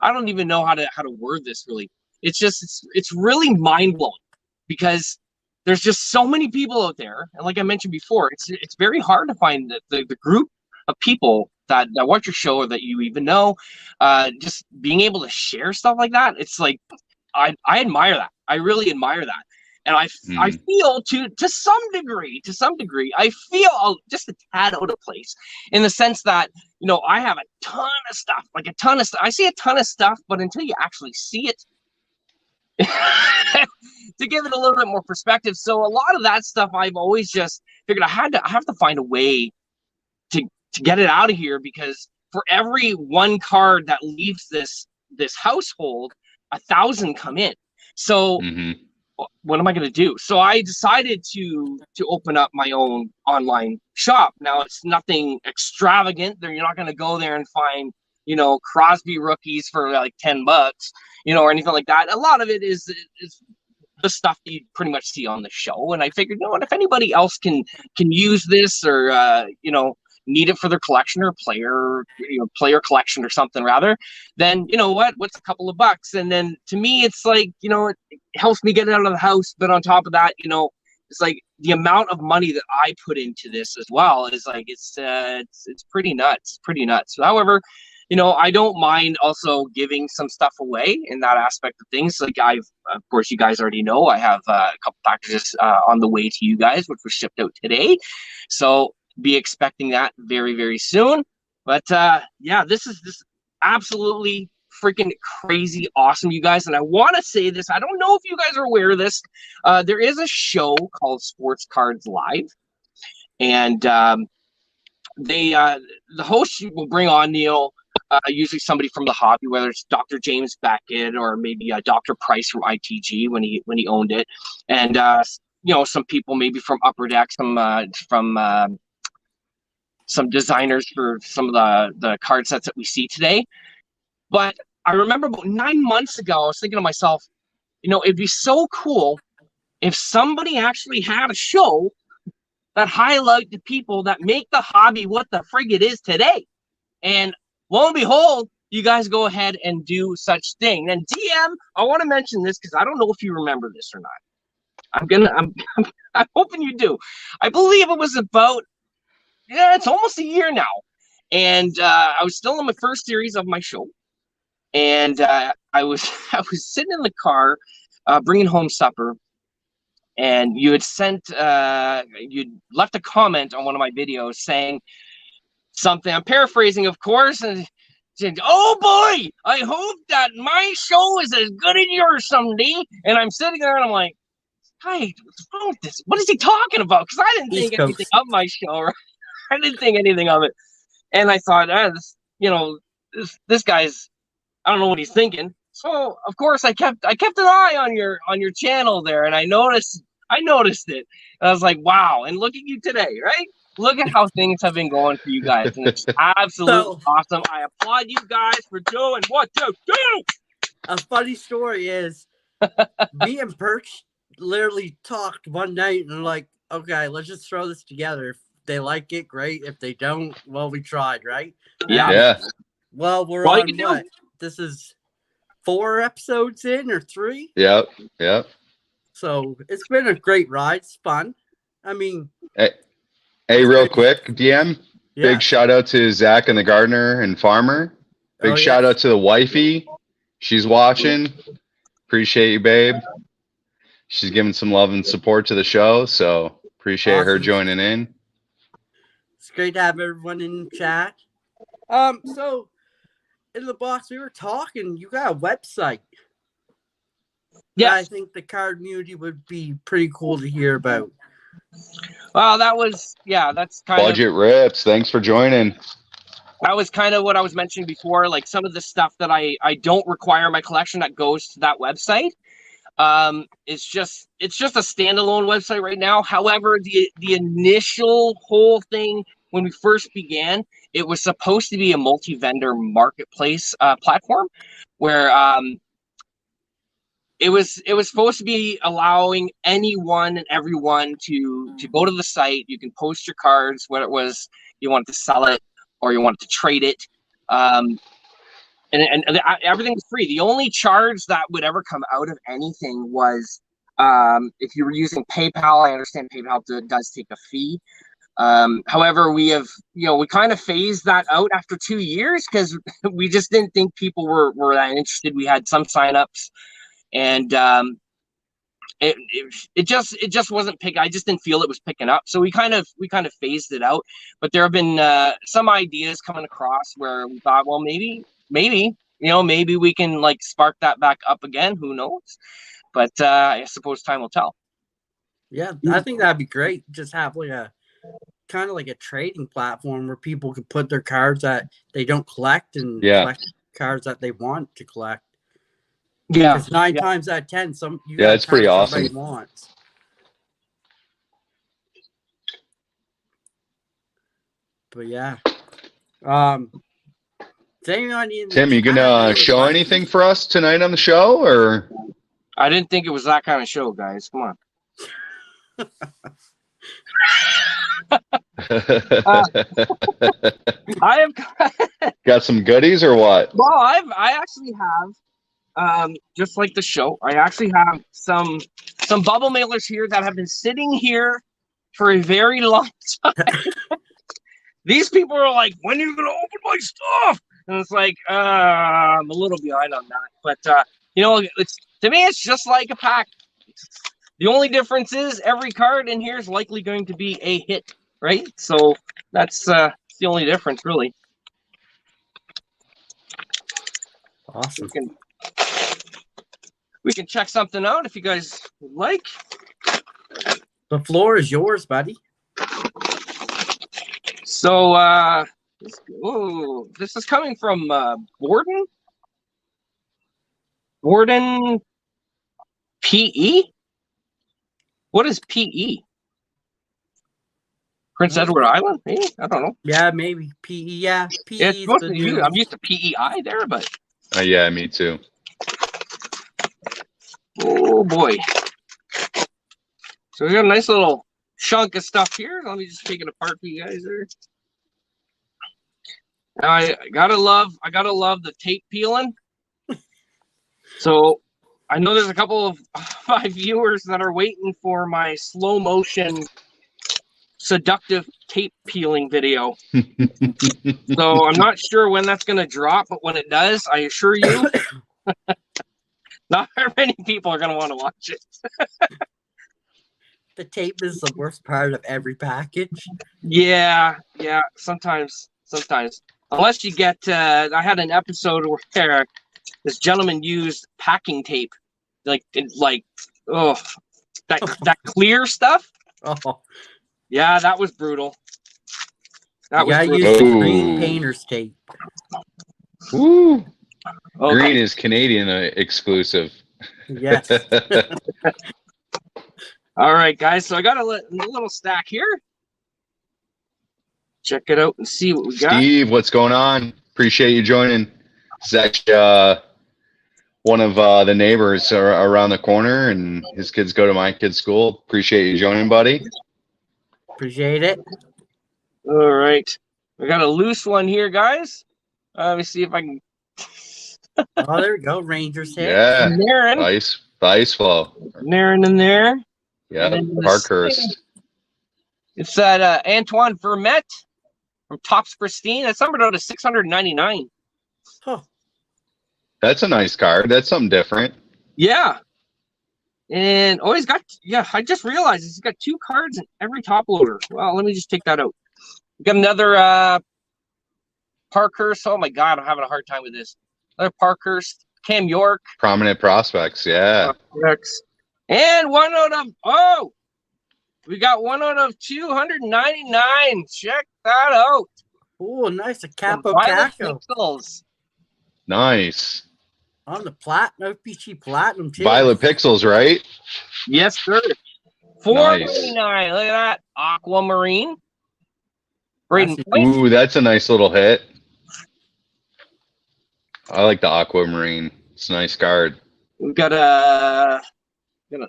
I don't even know how to word this really. It's really mind blowing, because there's just so many people out there. And like I mentioned before, it's very hard to find the group of people that watch your show or that you even know, just being able to share stuff like that. It's like, I admire that. I really admire that. And I feel to some degree, I feel just a tad out of place, in the sense that, I have a ton of stuff, I see a ton of stuff, but until you actually see it, to give it a little bit more perspective. So a lot of that stuff, I've always just figured I have to find a way to get it out of here, because for every one card that leaves this household, 1,000 come in. So what am I going to do? So I decided to open up my own online shop. Now, it's nothing extravagant. You're not going to go there and find, Crosby rookies for like $10. or anything like that. A lot of it is the stuff that you pretty much see on the show. And I figured, if anybody else can use this or need it for their collection or player collection or something rather, then what's a couple of bucks? And then to me, it's like, it helps me get out of the house. But on top of that, it's like the amount of money that I put into this as well is like, it's pretty nuts, However, I don't mind also giving some stuff away in that aspect of things. Like of course, you guys already know, I have a couple packages on the way to you guys, which were shipped out today. So be expecting that very, very soon. But this is absolutely freaking crazy awesome, you guys. And I want to say this, I don't know if you guys are aware of this. There is a show called Sports Cards Live. And the host will bring on, usually somebody from the hobby, whether it's Dr. James Beckett or maybe Dr. Price from ITG when he owned it, and some people maybe from Upper Deck, some designers for some of the card sets that we see today. But I remember about 9 months ago, I was thinking to myself, it'd be so cool if somebody actually had a show that highlight the people that make the hobby what the frig it is today. And lo and behold, you guys go ahead and do such thing. And DM, I want to mention this because I don't know if you remember this or not. I'm hoping you do. I believe it was about, it's almost a year now. And I was still in my first series of my show. And I was sitting in the car, bringing home supper. And you had you'd left a comment on one of my videos saying something, I'm paraphrasing, of course, and said, "Oh boy, I hope that my show is as good as yours someday." And I'm sitting there and I'm like, "Hey, what's wrong with this? What is he talking about?" Because I didn't think anything of my show. Right? I didn't think anything of it. And I thought, this guy's, I don't know what he's thinking. So of course I kept an eye on your channel there, and I noticed it. And I was like, wow. And look at you today, right? Look at how things have been going for you guys. And it's absolutely awesome. I applaud you guys for doing what you do. A funny story is me and Birch literally talked one night and like, okay, let's just throw this together. If they like it, great. If they don't, well, we tried, right? Yeah. Well, we're on what? This is 4 episodes in or 3? Yep. So it's been a great ride. It's fun. I mean, hey, real quick, DM. Yeah. Big shout out to Zach and the gardener and farmer. Big shout out to the wifey. She's watching. Appreciate you, babe. She's giving some love and support to the show, so appreciate her joining in. It's great to have everyone in chat. So in the box we were talking, you got a website. Yeah, I think the card community would be pretty cool to hear about. Well, that's kind Budget Rips. Thanks for joining. That was kind of what I was mentioning before, like some of the stuff that I don't require in my collection that goes to that website. It's just a standalone website right now. However, the initial whole thing when we first began, it was supposed to be a multi-vendor marketplace platform where it was supposed to be allowing anyone and everyone to go to the site. You can post your cards, whether it was you wanted to sell it or you wanted to trade it. And everything was free. The only charge that would ever come out of anything was if you were using PayPal. I understand PayPal does take a fee. However, we kind of phased that out after 2 years because we just didn't think people were that interested. We had some signups, and it just wasn't picking. I just didn't feel it was picking up, so we kind of phased it out. But there have been some ideas coming across where we thought, well, maybe we can like spark that back up again. Who knows? But I suppose time will tell. Yeah, I think that'd be great. Just have like a kind of like a trading platform where people could put their cards that they don't collect and collect cards that they want to collect. Yeah, because 9 times out of 10, it's pretty awesome. Wants. But yeah, anyone in the Tim, you chat gonna know show what- anything for us tonight on the show, or? I didn't think it was that kind of show, guys. Come on. I have Got some goodies or what? well, I actually have just like the show, I actually have some bubble mailers here that have been sitting here for a very long time. These people are like, when are you gonna open my stuff? And it's like, I'm a little behind on that. But you know, it's to me it's just like a pack. The only difference is every card in here is likely going to be a hit, right? So that's the only difference, really. Awesome. We can check something out if you guys would like. The floor is yours, buddy. So this is coming from Borden. Borden PE? What is PE? Prince Edward Island? Maybe? I don't know. Yeah, maybe PE. Yeah, PE. Yeah, it's is supposed the to be, new- I'm used to PEI there, but Yeah, me too. oh boy. So we got a nice little chunk of stuff here. Let me just take it apart for you guys there. Now I gotta love the tape peeling. So I know there's a couple of my viewers that are waiting for my slow motion seductive tape peeling video. So I'm not sure when that's gonna drop, but when it does, I assure you, not very many people are gonna want to watch it. The tape is the worst part of every package. Yeah, sometimes. Unless you get, I had an episode where this gentleman used packing tape, that clear stuff. Oh, Yeah, that was brutal. That you was gotta brutal. use the Ooh. green painter's tape. Woo! Okay. Green is Canadian exclusive. Yes. All right, guys. So I got a little stack here. Check it out and see what we got. Steve, what's going on? Appreciate you joining. This is actually one of the neighbors around the corner, and his kids go to my kid's school. Appreciate you joining, buddy. Appreciate it. All right. We got a loose one here, guys. Let me see if I can. Oh, there we go. Rangers hit. Yeah, Naren. ice flow. Naren in there. Yeah, And then Parkhurst. It's that Antoine Vermette from Topps Pristine. That's numbered out of 699. Oh, That's a nice card. That's something different. Yeah. And he's got, I just realized he's got 2 cards in every top loader. Well, let me just take that out. We got another Parkhurst. Oh my God, I'm having a hard time with this. Another Parkhurst, Cam York. Prominent prospects. Yeah. And we got one out of 299. Check that out. oh, nice. A Capo Violet Caco Pixels. Nice. on the platinum, OPC Platinum too. Violet Pixels, right? Yes, sir. $4.99. Look at that. Aquamarine. Braden That's- Point. Ooh, that's a nice little hit. I like the Aquamarine. It's a nice card. We've got an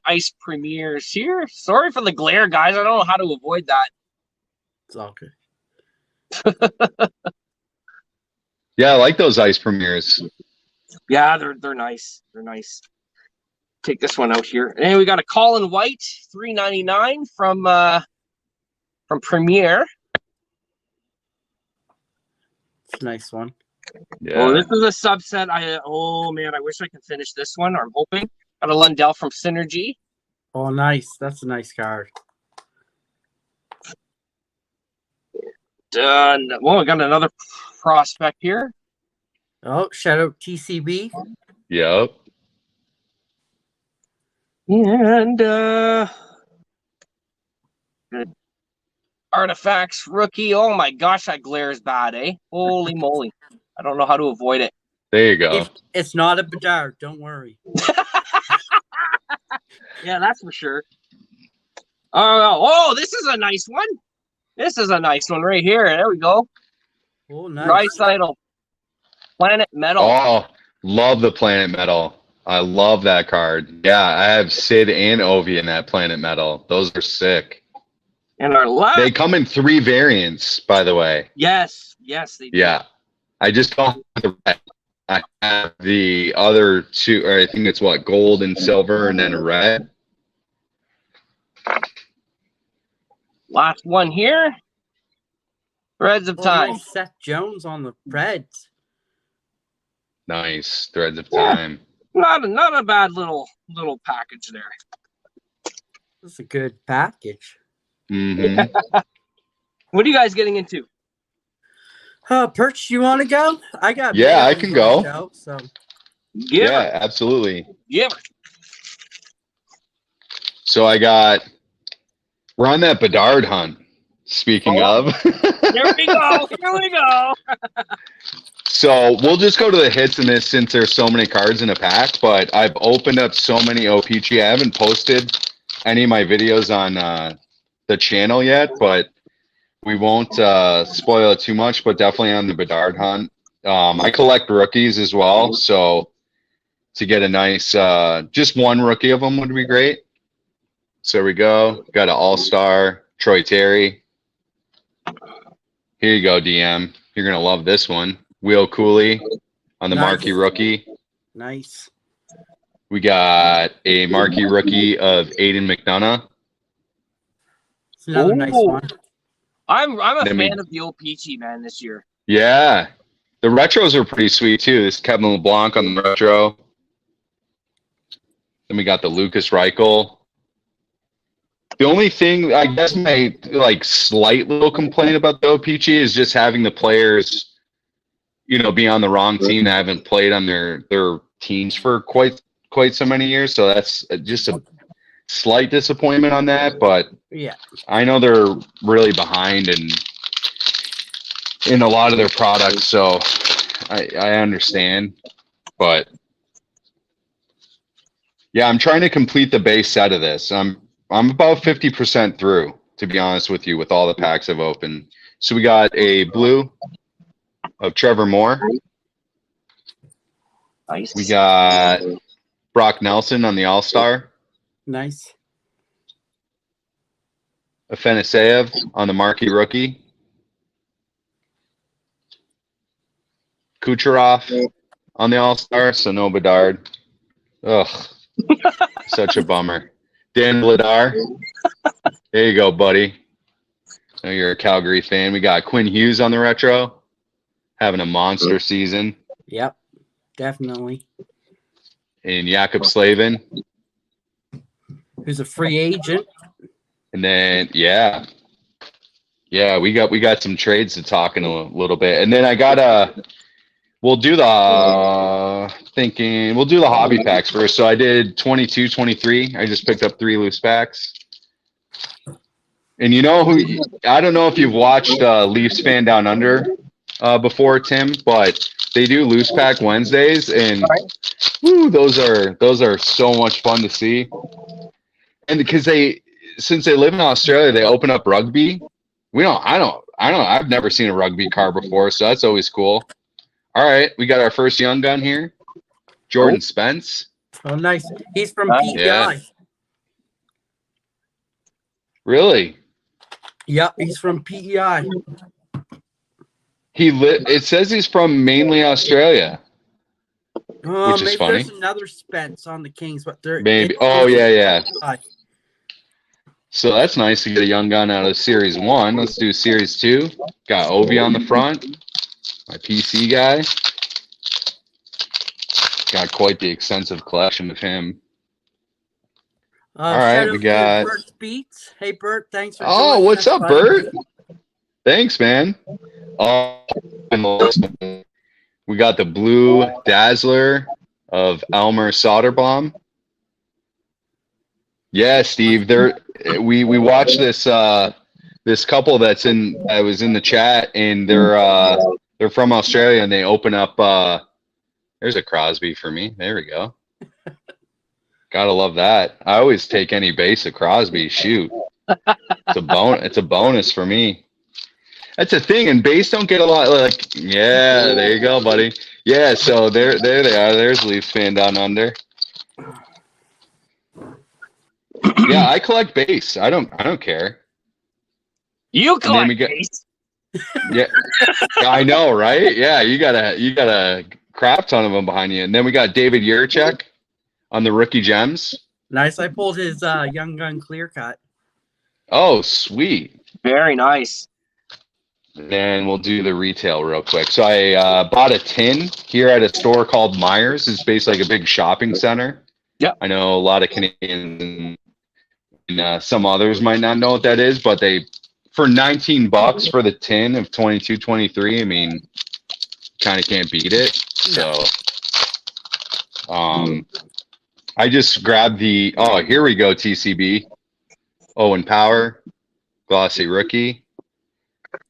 Ice Premieres here. Sorry for the glare, guys. I don't know how to avoid that. It's all good. Yeah, I like those ice premieres. Yeah, they're nice. They're nice. Take this one out here. And we got a Colin White, $3.99 from Premiere. It's a nice one. Yeah. Oh, this is a subset. Man, I wish I could finish this one. Or I'm hoping. Got a Lundell from Synergy. Oh, nice. That's a nice card. Done. Well, we got another prospect here. Oh, shout out TCB. Yep. And good. Artifacts rookie. Oh my gosh, that glare is bad, eh? Holy moly. I don't know how to avoid it. There you go. It's not a Bedard. Don't worry. Yeah, that's for sure. Oh, this is a nice one. This is a nice one right here. There we go. Oh, nice. Draisaitl. Planet Metal. Oh, love the Planet Metal. I love that card. Yeah, I have Sid and Ovi in that Planet Metal. Those are sick. And our last. They come in 3 variants, by the way. Yes, they do. Yeah. I just don't have the red. I have the other 2, or I think it's what, gold and silver and then a red. Last one here. Threads of Time. Seth Jones on the Reds. Nice. Threads of Time. Not a bad little package there. That's a good package. Mm-hmm. What are you guys getting into? Perch, you want to go? I got. Yeah, I can go. Show, so. Yeah, absolutely. Yep. So we're on that Bedard hunt. Speaking of. Here we go. So we'll just go to the hits in this since there's so many cards in a pack, but I've opened up so many OPG. I haven't posted any of my videos on the channel yet, but we won't spoil it too much, but definitely on the Bedard hunt. I collect rookies as well, so to get a nice, just one rookie of them would be great. So here we go. Got an all-star, Troy Terry. Here you go, DM. You're going to love this one. Will Cooley on the marquee rookie. Nice. We got a marquee rookie of Aiden McDonough. It's another nice one. I'm a fan of the OPG, man, this year. Yeah. The retros are pretty sweet, too. This Kevin LeBlanc on the retro. Then we got the Lucas Reichel. The only thing, I guess, my slight little complaint about the OPG is just having the players, be on the wrong team that haven't played on their teams for quite so many years. So that's just a slight disappointment on that. But yeah, I know they're really behind in a lot of their products, so I understand. But yeah, I'm trying to complete the base set of this. I'm about 50% through, to be honest with you, with all the packs I've opened. So we got a blue of Trevor Moore. Nice. We got Brock Nelson on the All-Star. Nice. Afanaseyev on the marquee rookie. Kucherov on the All-Star, so no Bedard. Ugh, such a bummer. Dan Vladar. There you go, buddy. I know you're a Calgary fan. We got Quinn Hughes on the retro. Having a monster season. Yep, definitely. And Jakob Slavin. Who's a free agent. And then, yeah, we got some trades to talk in a little bit. And then I got we'll do the hobby packs first. So I did 22, 23. I just picked up 3 loose packs. And I don't know if you've watched Leafs Fan Down Under before, Tim, but they do loose pack Wednesdays, and whew, those are so much fun to see. And because since they live in Australia, they open up rugby. I've never seen a rugby card before, so that's always cool. All right, we got our first young gun here, Jordan Spence. Oh, nice. He's from PEI. Yeah. Really? Yep, he's from PEI. It says he's from mainly Australia, which is maybe funny. There's another Spence on the Kings, but they're Maybe. Oh yeah. So that's nice to get a young gun out of Series 1. Let's do Series 2. Got Ovi on the front. My PC guy. Got quite the extensive collection of him. All right, we got Bert Beats. Hey, Bert, thanks for Oh, what's up, Bert? Thanks, man. We got the blue Dazzler of Elmer Soderblom. Yeah, Steve. We watched this this couple that was in the chat, and they're from Australia, and they open up. There's a Crosby for me. There we go. Gotta love that. I always take any base of Crosby. Shoot, it's a bonus for me. That's a thing, and base don't get a lot. Like, yeah, there you go, buddy. Yeah, so there they are. There's Leafs fan down under. Yeah, I collect base. I don't care. You then collect we get- base. Yeah, I know, right? Yeah, you got a crap ton of them behind you, and then we got David Yurchek on the rookie gems. Nice. I pulled his Young Gun clear cut. Oh, sweet. Very nice. Then we'll do the retail real quick. So I bought a tin here at a store called Myers. It's basically like a big shopping center. Yep. I know a lot of Canadians and some others might not know what that is, but they for $19 for the tin of 22-23. I mean, kind of can't beat it. So, I just grabbed the. Oh, here we go. TCB. Owen Power, glossy rookie.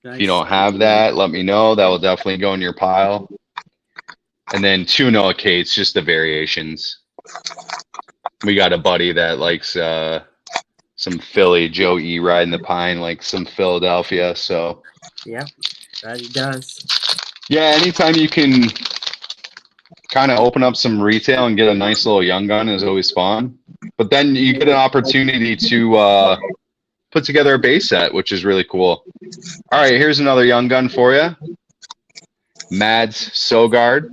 Nice. If you don't have that, let me know. That will definitely go in your pile. And then two Noah Cates, just the variations. We got a buddy that likes some Philly, Joe E. riding the pine, like some Philadelphia. So Yep, that he does. yeah, anytime you can kind of open up some retail and get a nice little young gun is always fun. But then you get an opportunity to put together a base set, which is really cool. All right, here's another young gun for you. Mads Sogard.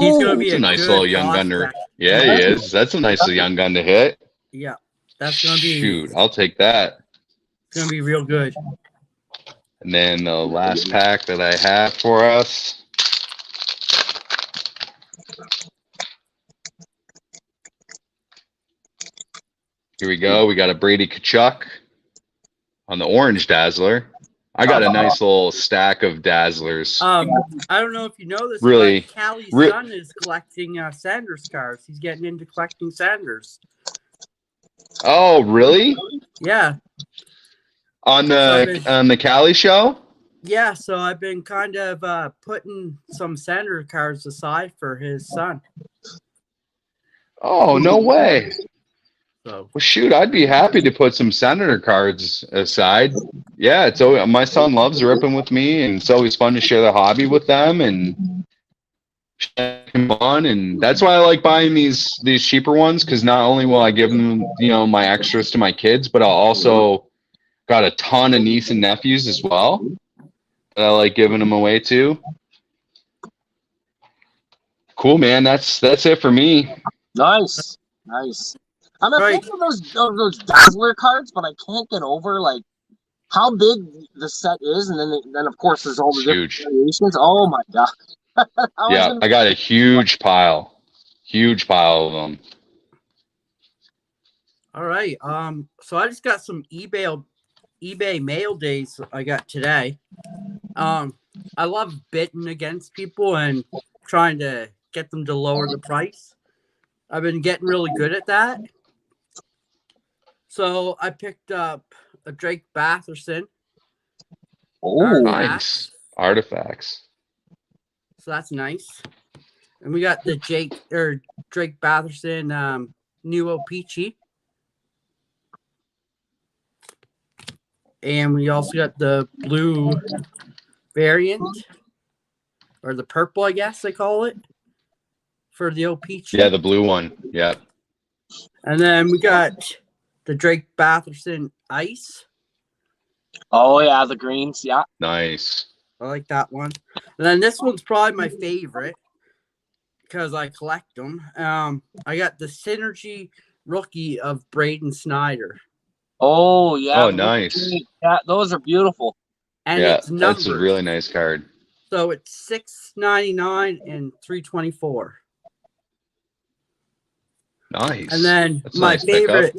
He's gonna be It's a nice good little young gun to. prospect. Yeah, he is. That's a nice little young gun to hit. Yeah, that's gonna be. Shoot, I'll take that. It's gonna be real good. And then the last pack that I have for us. Here we go. We got a Brady Tkachuk on the orange Dazzler. I got a nice little stack of Dazzlers. I don't know if you know this, Really? but Callie's son is collecting Sanders cards. He's getting into collecting Sanders. Oh, really? Yeah, On the Cali show? yeah. So I've been kind of putting some Sanders cards aside for his son. Oh, no way. So Well, shoot, I'd be happy to put some Senator cards aside. Yeah, it's always, my son loves ripping with me, and it's always fun to share the hobby with them and him on. And that's why I like buying these cheaper ones, because not only will I give them, my extras to my kids, but I'll also got a ton of niece and nephews as well that I like giving them away to. Cool, man. That's it for me. Nice. I'm a Right. fan of those Dazzler cards, but I can't get over like how big the set is, and then of course there's all the different Huge. variations. Oh my god! Yeah, I got a huge pile of them. all right. So I just got some eBay mail days I got today. I love bidding against people and trying to get them to lower the price. I've been getting really good at that. So I picked up a Drake Batherson. Oh, Nice. Artifacts. So that's nice. And we got the Drake Batherson Nuo Peachy. And we also got the blue variant, or the purple, I guess they call it, for the O-Peachy. Yeah, the blue one. Yeah. And then we got the Drake Batherson Ice. Oh yeah, the greens. Yeah. Nice. I like that one. And then this one's probably my favorite because I collect them. I got the Synergy rookie of Braden Snyder. Oh yeah. Oh, nice. Yeah, those are beautiful. And Yeah, it's numbered. that's a really nice card. So it's $6.99 and $3.24. Nice. And then That's a my nice pickup.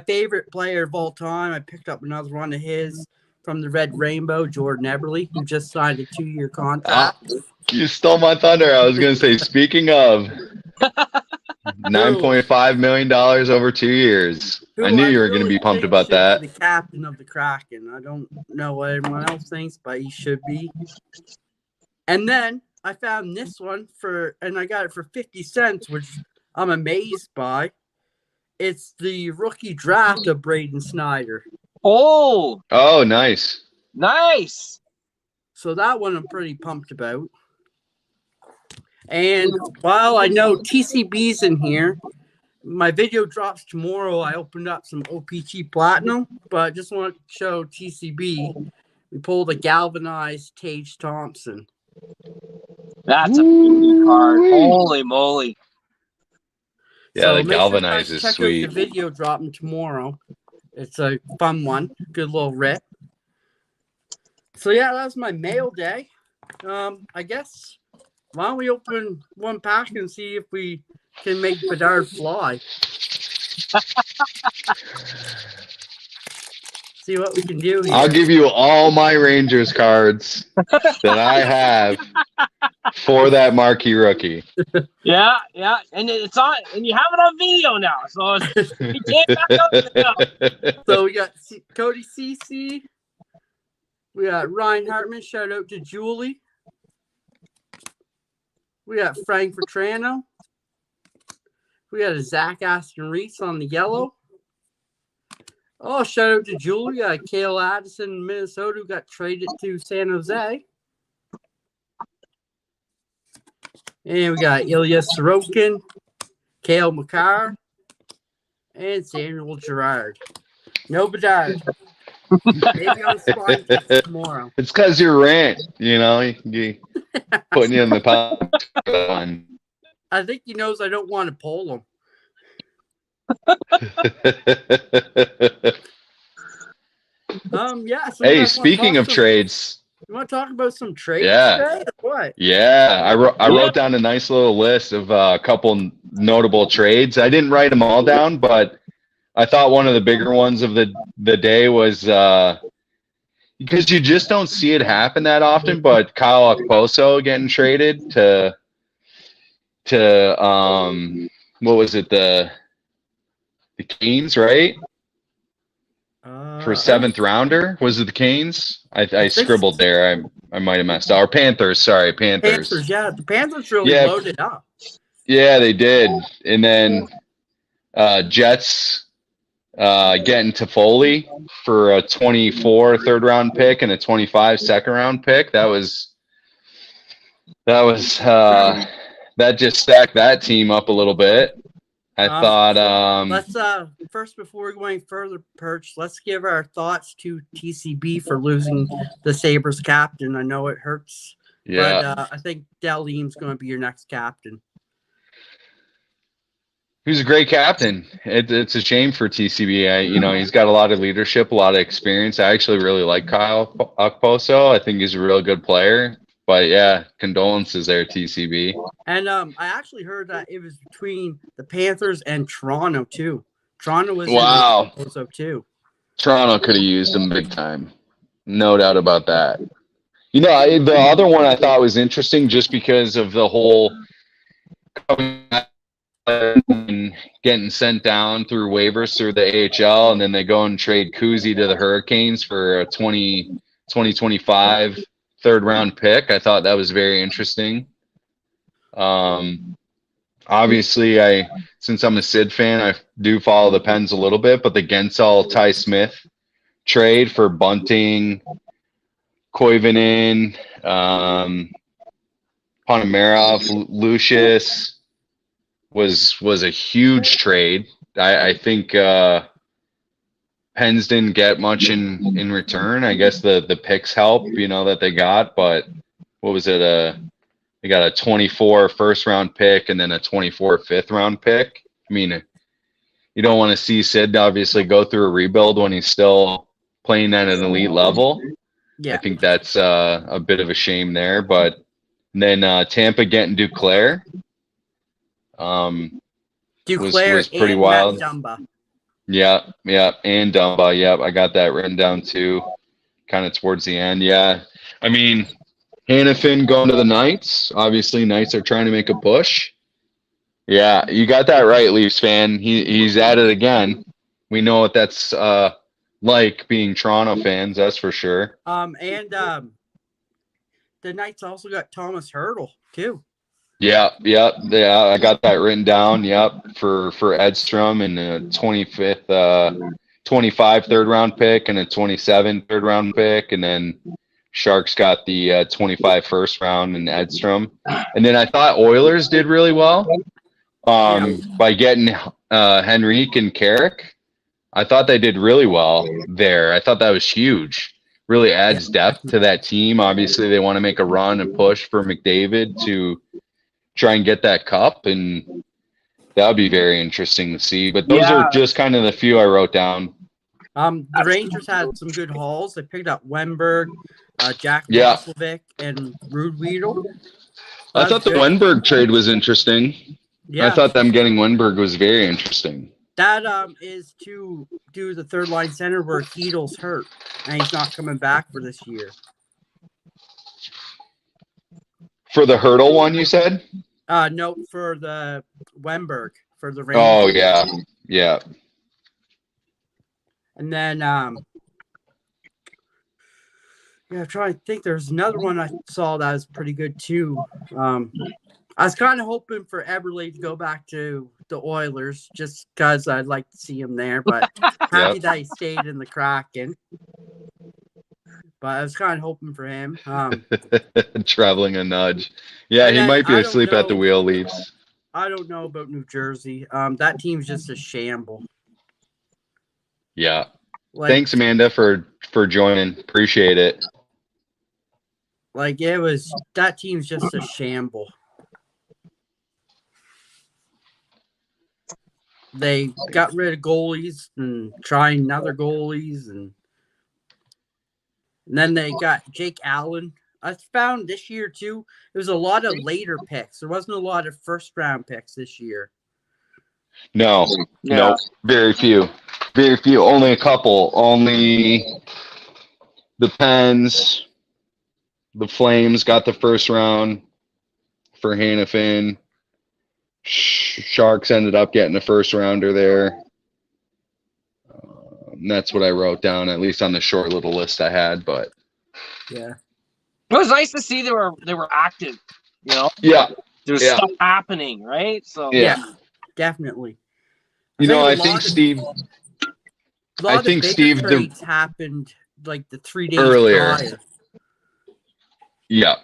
favorite player of all time, I picked up another one of his from the Red Rainbow, Jordan Eberle, who just signed a 2-year contract. You stole my thunder. I was going to say, speaking of $9.5 million over 2 years. I knew you were going to be pumped about that. The captain of the Kraken. I don't know what everyone else thinks, but he should be. And then I found this one and I got it for 50 cents, which I'm amazed by. It's the rookie draft of Braden Snyder. Oh, Oh, nice. Nice. So that one I'm pretty pumped about. And while I know TCB's in here, my video drops tomorrow. I opened up some OPC Platinum, but I just want to show TCB. We pulled a galvanized Tage Thompson. That's a big card. Holy moly. Yeah, the make sure you galvanized guys is check sweet. out the video dropping tomorrow. It's a fun one. Good little rip. So yeah, that was my mail day. I guess why don't we open one pack and see if we can make Bedard fly? See what we can do here. I'll give you all my Rangers cards that I have for that marquee rookie. Yeah, and it's on, and you have it on video now, so you can't back up now. So we got Cody CC. We got Ryan Hartman. Shout out to Julie. We got Frank Vetrano. We got a Zach Aston Reese on the yellow. Oh, shout out to Julie. We got Cale Addison in Minnesota who got traded to San Jose. And we got Ilya Sorokin, Cale Makar, and Samuel Girard. No Bedard. Maybe on Spawn tomorrow. It's because you're rant, you putting you in the pot. I think he knows I don't want to pull him. Yeah. So Hey, speaking of trades, you want to talk about some trades? Yeah. Today or what? yeah, I wrote down a nice little list of a couple notable trades. I didn't write them all down, but I thought one of the bigger ones of the day was because you just don't see it happen that often. But Kyle Okposo getting traded to what was it, the Canes, right? For seventh rounder, was it the Canes? I scribbled there. I might have messed up. Or Panthers, sorry, Panthers. Panthers, yeah, the Panthers really loaded up. Yeah, they did. And then Jets getting Toffoli for a 24 third round pick and a 25 second round pick. That just stacked that team up a little bit. I thought let's first, before we go any further, Perch, let's give our thoughts to TCB for losing the Sabres captain. I know it hurts, but I think Dahlin's going to be your next captain. He's a great captain. It's a shame for TCB. He's got a lot of leadership, a lot of experience. I actually really like Kyle Okposo. I think he's a real good player. But yeah, condolences there, TCB. And I actually heard that it was between the Panthers and Toronto too. Toronto was wow. in Okposo too. Toronto could have used him big time, no doubt about that. The other one I thought was interesting just because of the whole getting sent down through waivers through the AHL, and then they go and trade Kuzi to the Hurricanes for a 2025 third round pick. I thought that was very interesting. Obviously, since I'm a Sid fan, I do follow the Pens a little bit, but the Gensel Ty Smith trade for Bunting, Koivunen, Ponomarev, Lucius was a huge trade. I think Pens didn't get much in return. I guess the picks help, that they got, but what was it? They got a 24 first round pick and then a 24 fifth round pick. I mean, you don't want to see Sid obviously go through a rebuild when he's still playing at an elite level. Yeah, I think that's a bit of a shame there. But then Tampa getting Duclair. Duclair was pretty wild. Dumba. Yeah, and Dumba. Yeah, I got that written down too, kind of towards the end. Yeah, I mean, Hannafin going to the Knights. Obviously, Knights are trying to make a push. Yeah, you got that right, Leafs fan. He's at it again. We know what that's like being Toronto fans, that's for sure. And the Knights also got Thomas Hertl too. Yeah, I got that written down. Yep, for Edstrom and the 25th 25 third-round pick and a 27 third-round pick, and then Sharks got the 25 first round and Edstrom. And then I thought Oilers did really well by getting Henrique and Carrick. I thought they did really well there. I thought that was huge. Really adds depth to that team. Obviously, they want to make a run and push for McDavid to try and get that cup, and that would be very interesting to see. But those are just kind of the few I wrote down. The Rangers had some good hauls. They picked up Wenberg, Jack Roslovic, and Rude Weedle. I thought the Wenberg trade was interesting. Yeah. I thought them getting Wenberg was very interesting. That is to do the third line center where Heedle's hurt, and he's not coming back for this year. For the Hurdle one, you said? No, for the Wenberg, for the Rangers. Oh, yeah. Yeah. And then, I'm trying to think. There's another one I saw that was pretty good, too. I was kind of hoping for Eberle to go back to the Oilers just because I'd like to see him there, but happy that he stayed in the Kraken. But I was kind of hoping for him. Traveling a nudge. Yeah, he might be asleep at the wheel, Leafs. I don't know about New Jersey. That team's just a shamble. Yeah. Thanks, Amanda, for joining. Appreciate it. That team's just a shamble. They got rid of goalies and trying other goalies, and then they got Jake Allen. I found this year too, there was a lot of later picks. There wasn't a lot of first round picks this year. No, very few. Very few. Only a couple. Only the Pens, the Flames got the first round for Hannafin. Sharks ended up getting a first rounder there. That's what I wrote down, at least on the short little list I had. But yeah, it was nice to see they were active. Yeah, there's stuff happening, right? So yeah, definitely. I think Steve. I think Steve trades happened like the 3 days earlier. prior. Yeah.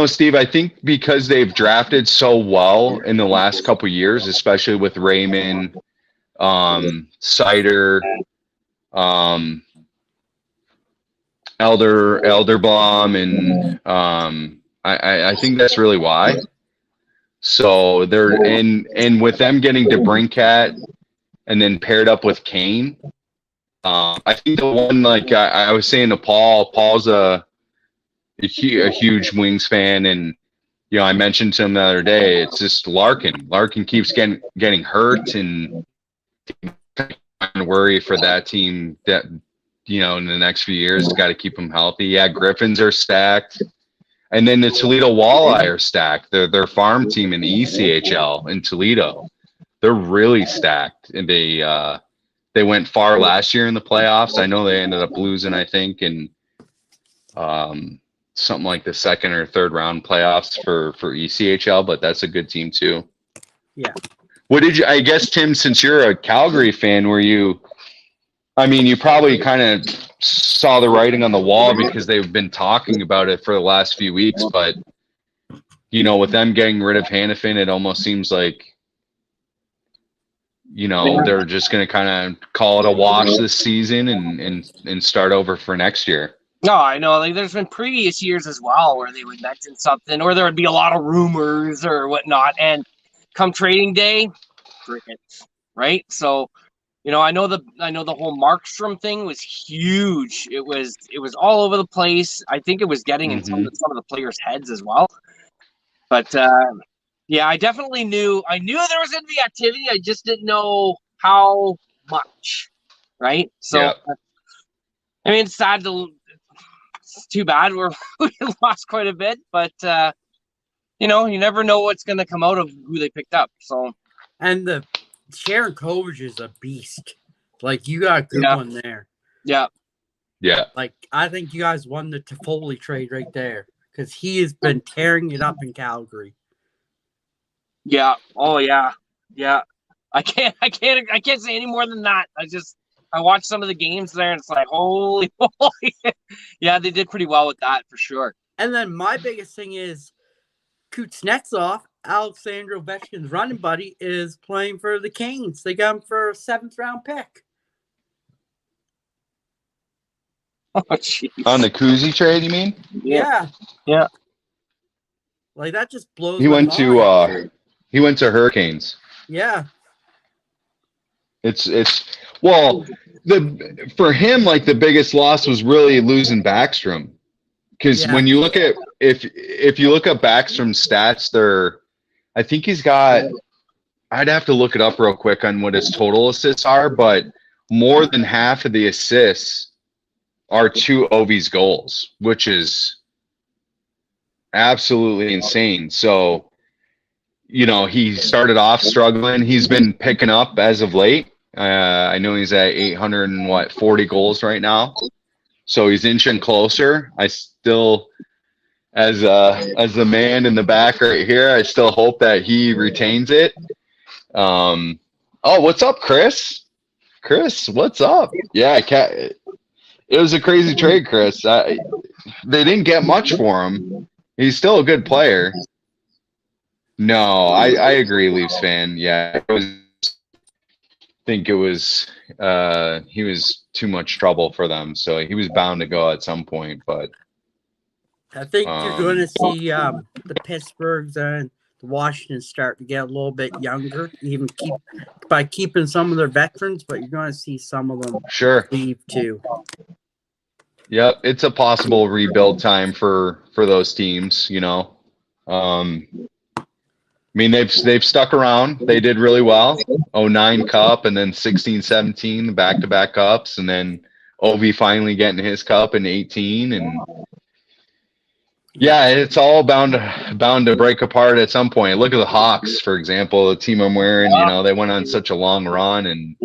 Steve, I think because they've drafted so well in the last couple of years, especially with Raymond, Sider, Elderblom, and I think that's really why. So they're and with them getting DeBrincat and then paired up with Kane, I think the one I was saying to Paul's a huge Wings fan, and I mentioned to him the other day, it's just Larkin. Larkin keeps getting hurt, and I worry for that team that in the next few years, got to keep them healthy. Yeah, Griffins are stacked, and then the Toledo Walleye are stacked. Their farm team in the ECHL in Toledo, they're really stacked, and they went far last year in the playoffs. I know they ended up losing, I think, and something like the second or third round playoffs for ECHL, but that's a good team too. Yeah. I guess, Tim, since you're a Calgary fan, you probably kind of saw the writing on the wall because they've been talking about it for the last few weeks, but with them getting rid of Hannafin, it almost seems like they're just going to kind of call it a wash this season and start over for next year. No, I know. There's been previous years as well where they would mention something, or there would be a lot of rumors or whatnot, and come trading day, crickets, right? So, I know the whole Markstrom thing was huge. It was all over the place. I think it was getting in some of the players' heads as well. But I definitely knew. I knew there was going to be activity. I just didn't know how much, right? So, it's sad to. It's too bad we lost quite a bit, but you never know what's going to come out of who they picked up. So, and the Sharon Kovich is a beast. You got a good one there. Yeah. I think you guys won the Toffoli trade right there because he has been tearing it up in Calgary. Yeah. Oh yeah. Yeah. I can't say any more than that. I watched some of the games there, and it's like, holy moly. Yeah, they did pretty well with that for sure. And then my biggest thing is Kuznetsov, Alexander Ovechkin's running buddy, is playing for the Canes. They got him for a 7th-round pick. Oh, jeez. On the Kuzi trade, you mean? Yeah. Yeah. Like, that just blows He my went mind. to Hurricanes. Yeah. For him, like, the biggest loss was really losing Backstrom. Because Yeah. when you look at if you look up Backstrom's stats, I think he's got, I'd have to look it up real quick on what his total assists are, but more than half of the assists are to Ovi's goals, which is absolutely insane. So, he started off struggling. He's been picking up as of late. I know he's at 840 goals right now. So he's inching closer. I still, as the man in the back right here, I still hope that he retains it. Oh, what's up, Chris? Chris, what's up? Yeah, it was a crazy trade, Chris. They didn't get much for him. He's still a good player. No, I agree, Leafs fan. Yeah, think it was he was too much trouble for them, so he was bound to go at some point. But I think you're going to see the Pittsburghs and the Washington start to get a little bit younger, even by keeping some of their veterans, but you're going to see some of them sure, leave too. Yep, it's a possible rebuild time for those teams. I mean, they've stuck around. They did really well. 09 Cup and then 16-17 back-to-back cups, and then Ovi finally getting his cup in 18. And yeah, it's all bound to break apart at some point. Look at the Hawks, for example, the team I'm wearing. They went on such a long run, and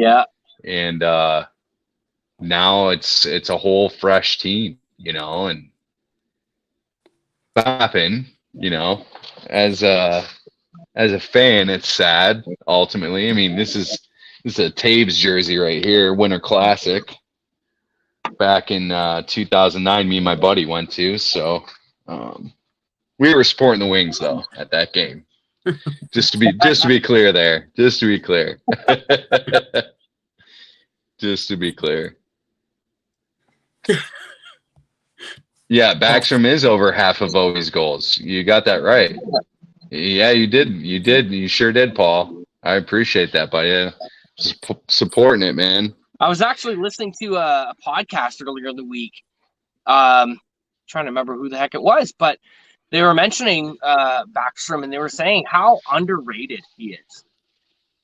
now it's a whole fresh team. And happen. As a fan, it's sad. Ultimately, I mean, this is a Taves jersey right here, Winter Classic, back in 2009. Me and my buddy went to, so we were supporting the Wings though at that game. Just to be clear there. Just to be clear. Just to be clear. Yeah, Backstrom is over half of Ovi's goals. You got that right. Yeah, you did. You did. You sure did, Paul. I appreciate that, buddy. Just supporting it, man. I was actually listening to a podcast earlier in the week. Trying to remember who the heck it was, but they were mentioning Backstrom, and they were saying how underrated he is.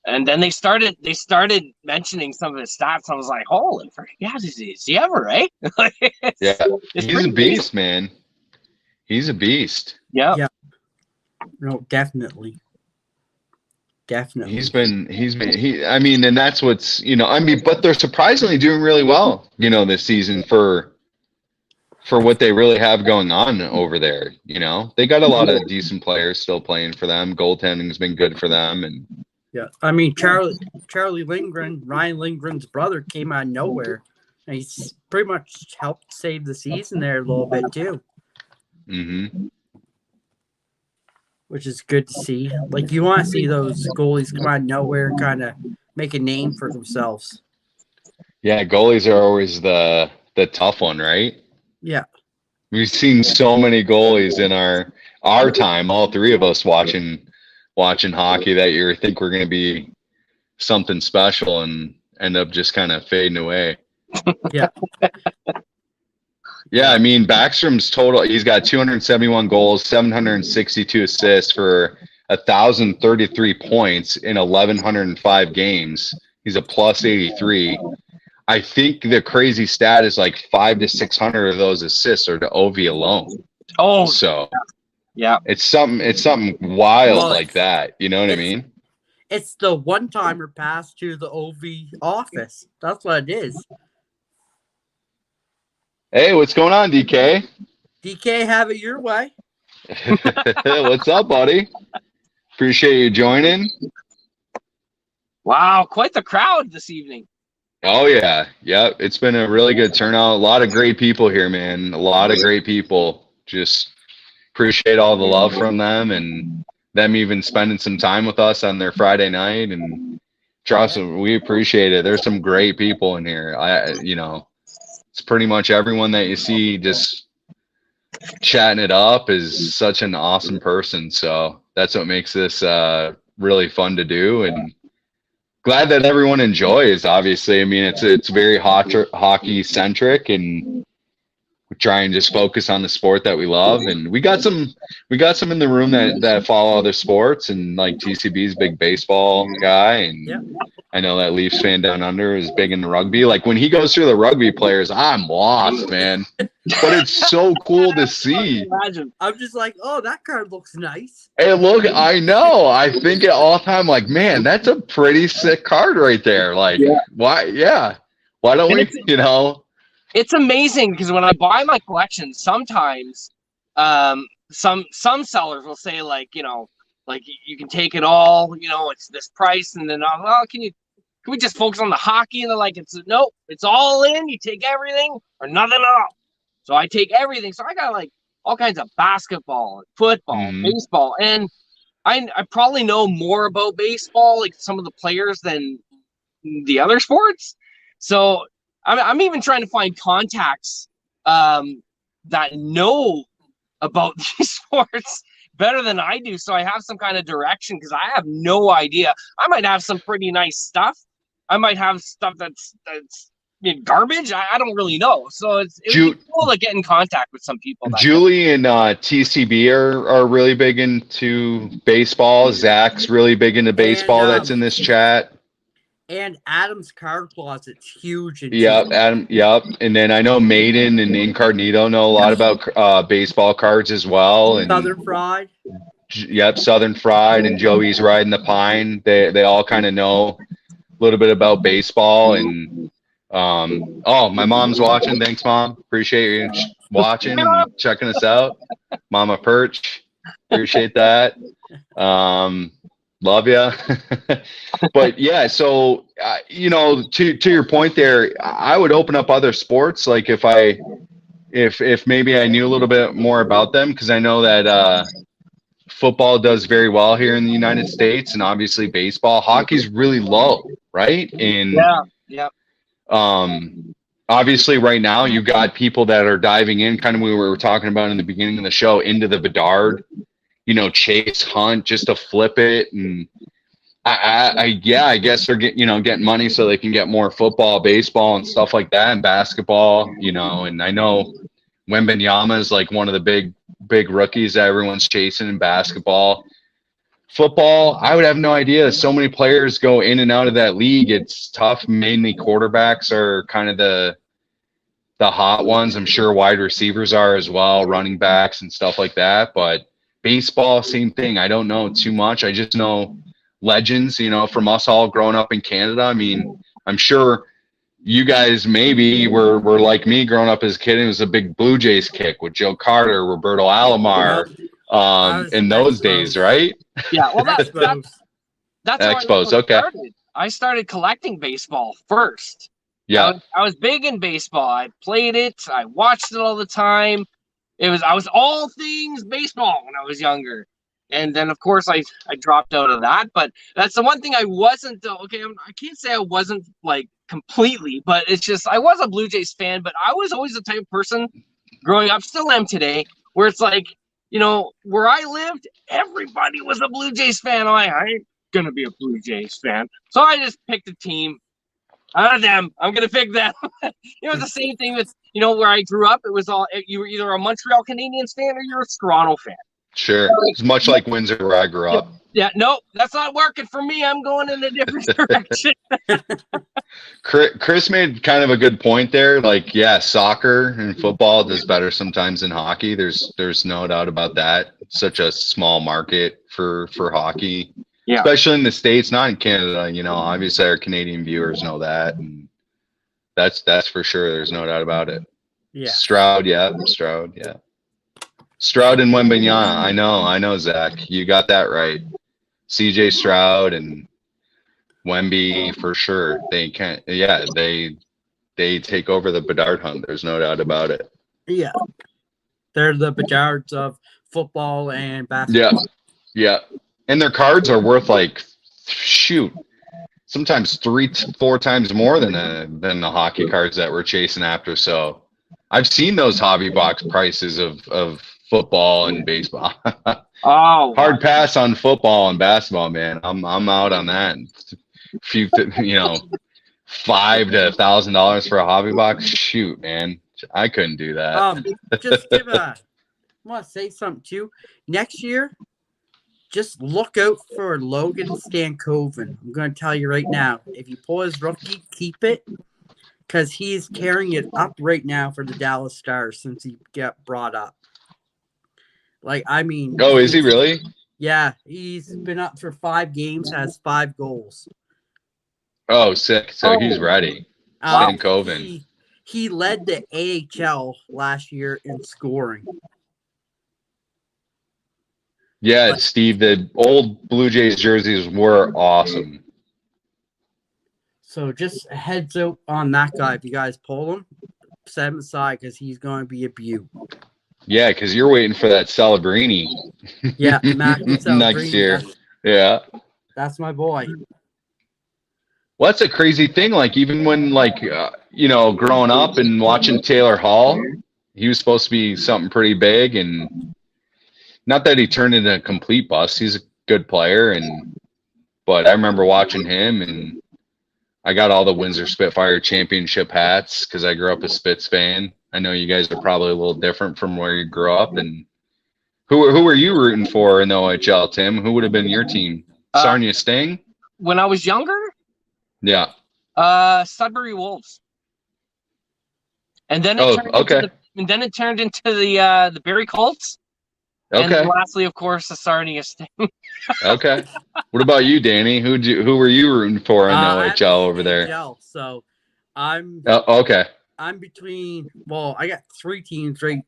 And then they started mentioning some of his stats. I was like, holy, yeah, is he ever, right? Yeah, he's a beast, man. He's a beast. Yeah. No, definitely. He's been, I mean, and that's what's, but they're surprisingly doing really well, this season for what they really have going on over there. They got a lot of decent players still playing for them. Goaltending's been good for them. And yeah, I mean, Charlie Lindgren, Ryan Lindgren's brother, came out of nowhere. And he's pretty much helped save the season there a little bit too. Mm-hmm. Which is good to see. Like, you want to see those goalies come out of nowhere and kind of make a name for themselves. Yeah, goalies are always the tough one, right? Yeah. We've seen so many goalies in our time, all three of us watching hockey, that you think we're going to be something special and end up just kind of fading away. Yeah. Yeah, I mean, Backstrom's total, he's got 271 goals, 762 assists for 1,033 points in 1,105 games. He's a plus 83. I think the crazy stat is like 500 to 600 of those assists are to Ovi alone. Oh, so yeah, it's something wild like that. You know what I mean? It's the one-timer pass to the Ovi office. That's what it is. Hey, what's going on, DK? DK, have it your way. What's up, buddy? Appreciate you joining. Wow, quite the crowd this evening. Oh yeah. Yep. It's been a really good turnout. A lot of great people here, man. A lot of great people. Just appreciate all the love from them and them even spending some time with us on their Friday night. And trust me, we appreciate it. There's some great people in here. It's pretty much everyone that you see just chatting it up is such an awesome person. So that's what makes this really fun to do, and glad that everyone enjoys. Obviously, I mean it's very hockey centric, and we try and just focus on the sport that we love. And we got some in the room that follow other sports, and like TCB's big baseball guy, and I know that Leafs fan down under is big into rugby. Like when he goes through the rugby players, I'm lost, man. But it's so cool to see. Imagine. I'm just like, oh, that card looks nice. Hey, look, I know. I think it all the time, like, man, that's a pretty sick card right there. Like, why? Yeah. Why don't we, It's amazing because when I buy my collection, sometimes some sellers will say like you can take it all, it's this price, and then can we just focus on the hockey? And they're like, nope, it's all in. You take everything or nothing at all. So I take everything. So I got like all kinds of basketball, football, baseball, and I probably know more about baseball, like some of the players, than the other sports. So I'm even trying to find contacts that know about these sports better than I do, so I have some kind of direction, because I have no idea. I might have some pretty nice stuff. I might have stuff that's garbage. I don't really know. So it would be cool to get in contact with some people. Julie and TCB are really big into baseball. Zach's really big into baseball. That's in this chat. And Adam's card closet's huge. Yep, Adam. Yep. And then I know Maiden and Incognito know a lot about baseball cards as well. And Southern Fried. Yep, Southern Fried and Joey's Riding the Pine. They all kind of know a little bit about baseball. And my mom's watching. Thanks, Mom. Appreciate you watching and checking us out. Mama Perch. Appreciate that. Love ya. But yeah, so to your point there, I would open up other sports, like if maybe I knew a little bit more about them, because I know that football does very well here in the United States, and obviously baseball. Hockey's really low, right? And obviously right now you got people that are diving in, kind of we were talking about in the beginning of the show, into the Bedard, chase hunt just to flip it. And I guess they're getting money so they can get more football, baseball, and stuff like that, and basketball, and I know Wembanyama is like one of the big rookies that everyone's chasing in basketball. Football, I would have no idea. So many players go in and out of that league. It's tough. Mainly quarterbacks are kind of the hot ones. I'm sure wide receivers are as well, running backs and stuff like that. But baseball, same thing. I don't know too much. I just know legends, from us all growing up in Canada. I mean, I'm sure you guys maybe were like me growing up as a kid, and it was a big Blue Jays kick with Joe Carter, Roberto Alomar, in those days, right? Yeah, well, that's Expos. Okay. I started collecting baseball first. Yeah. I was big in baseball. I played it. I watched it all the time. I was all things baseball when I was younger. And then, of course, I dropped out of that. But that's the one thing I wasn't. Okay, I can't say I wasn't like completely, but it's just I was a Blue Jays fan. But I was always the type of person growing up, still am today, where it's like, where I lived, everybody was a Blue Jays fan. I'm like, I ain't going to be a Blue Jays fan. So I just picked a team. Out of them, I'm going to pick them. It's the same thing with, where I grew up. It was all, you were either a Montreal Canadiens fan or you're a Toronto fan. Sure. It's much like Windsor where I grew up. Yeah, no, that's not working for me. I'm going in a different direction. Chris made kind of a good point there. Like, yeah, soccer and football does better sometimes than hockey. There's no doubt about that. It's such a small market for hockey. Yeah. Especially in the States, not in Canada. Obviously our Canadian viewers know that, and that's for sure. There's no doubt about it. Yeah. Stroud, yeah. Stroud and Wembanyama. I know, Zach. You got that right. CJ Stroud and Wemby for sure. They can't. Yeah, they take over the Bedard hunt. There's no doubt about it. Yeah. They're the Bedards of football and Yeah, basketball. yeah. And their cards are worth like shoot, sometimes 3-4 times more than the hockey cards that we're chasing after. So I've seen those hobby box prices of football and baseball. Oh, Hard pass on football and basketball, man. I'm out on that. A few, $500 to $1,000 for a hobby box. Shoot, man, I couldn't do that. Just I want to say something too. Next year, just look out for Logan Stankoven. I'm going to tell you right now. If you pull his rookie, keep it, because he's carrying it up right now for the Dallas Stars since he got brought up. Oh, is he really? Yeah, he's been up for 5 games, has 5 goals. Oh, sick. So he's ready. Stankoven. He led the AHL last year in scoring. Yeah, Steve, the old Blue Jays jerseys were awesome. So just a heads up on that guy. If you guys pull him, set him aside because he's going to be a beaut. Yeah, because you're waiting for that Celebrini. Yeah, Matthew next year. Yeah. That's my boy. Well, that's a crazy thing. Like, even when, growing up and watching Taylor Hall, he was supposed to be something pretty big. And not that he turned into a complete bust. He's a good player. But I remember watching him, and I got all the Windsor Spitfire championship hats because I grew up a Spits fan. I know you guys are probably a little different from where you grew up. And who were you rooting for in the OHL, Tim? Who would have been your team? Sarnia Sting? when I was younger, Yeah. Sudbury Wolves. And then it turned into the Barrie Colts. Okay. And then lastly, of course, the Sarnia Sting. Okay. What about you, Danny? Who were you rooting for in the OHL over there? AHL, so I'm okay. I'm between. Well, I got 3 teams right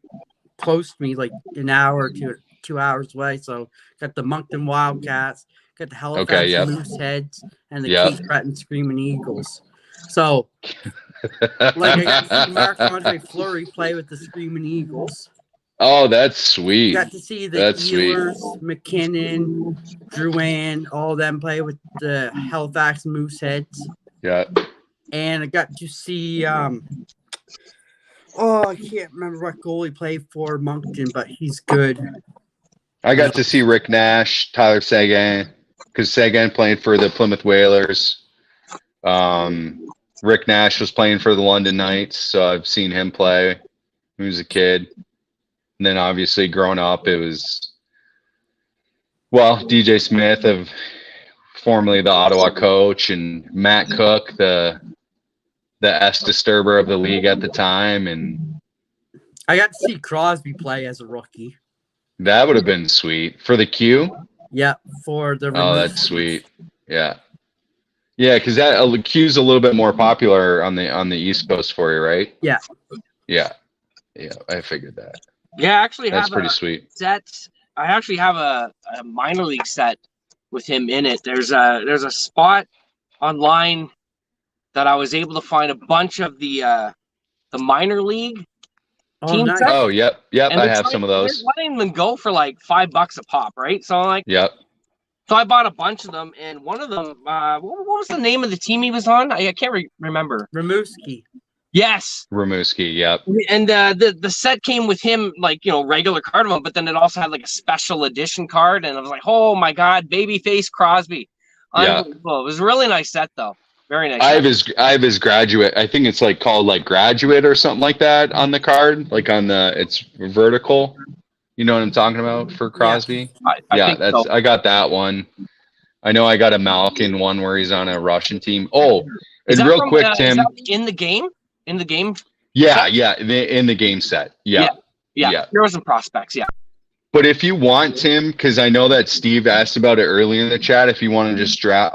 close to me, like an hour to 2 hours away. So got the Moncton Wildcats, got the Halifax Mooseheads, and the Cape Breton Screaming Eagles. So, like, I got to see Marc-Andre Fleury play with the Screaming Eagles. Oh, that's sweet. Got to see the Ehlers, McKinnon, Drouin, all of them play with the Halifax Mooseheads. Yeah. And I got to see I can't remember what goal he played for Moncton, but he's good. I got to see Rick Nash, Tyler Seguin, because Seguin played for the Plymouth Whalers. Rick Nash was playing for the London Knights, so I've seen him play when he was a kid. And then obviously growing up, it was, DJ Smith, of formerly the Ottawa coach, and Matt Cook, the S disturber of the league at the time. And I got to see Crosby play as a rookie. That would have been sweet. For the Q? Yeah, for the Oh, that's sweet. Yeah. Yeah, because that Q's a little bit more popular on the East Coast for you, right? Yeah. Yeah. Yeah, I figured that. Yeah, I actually That's have pretty a sweet. set. I actually have a minor league set with him in it. There's a spot online that I was able to find a bunch of the minor league team nice. sets. Oh, yep. I have some of those. They're letting them go for like $5 a pop, right? So I'm like, yep. So I bought a bunch of them, and one of them, what was the name of the team he was on? I can't remember. Rimouski. Yes. Rimouski, yep. And the set came with him, like, regular card of him, but then it also had like a special edition card, and I was like, oh my God, babyface Crosby. Yeah. It was a really nice set, though. Very nice. I have his graduate. I think it's like called like graduate or something like that on the card, like on it's vertical. You know what I'm talking about for Crosby? I think so. I got that one. I know I got a Malkin one where he's on a Russian team. Oh, and real quick, Tim. Is that in the game? In the game? Yeah, in the game set. Yeah. Heroes and prospects, yeah. But if you want, Tim, because I know that Steve asked about it earlier in the chat, if you want to just drop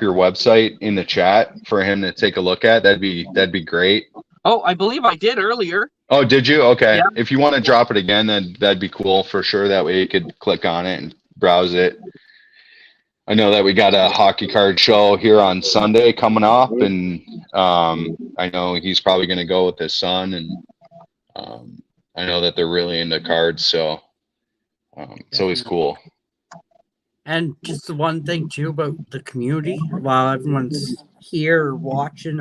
your website in the chat for him to take a look at, that'd be great. Oh, I believe I did earlier. Oh, did you? Okay. Yeah. If you want to drop it again, then that'd be cool for sure. That way you could click on it and browse it. I know that we got a hockey card show here on Sunday coming up, and I know he's probably going to go with his son, and I know that they're really into cards, so it's always cool. And just the one thing too about the community, while everyone's here watching,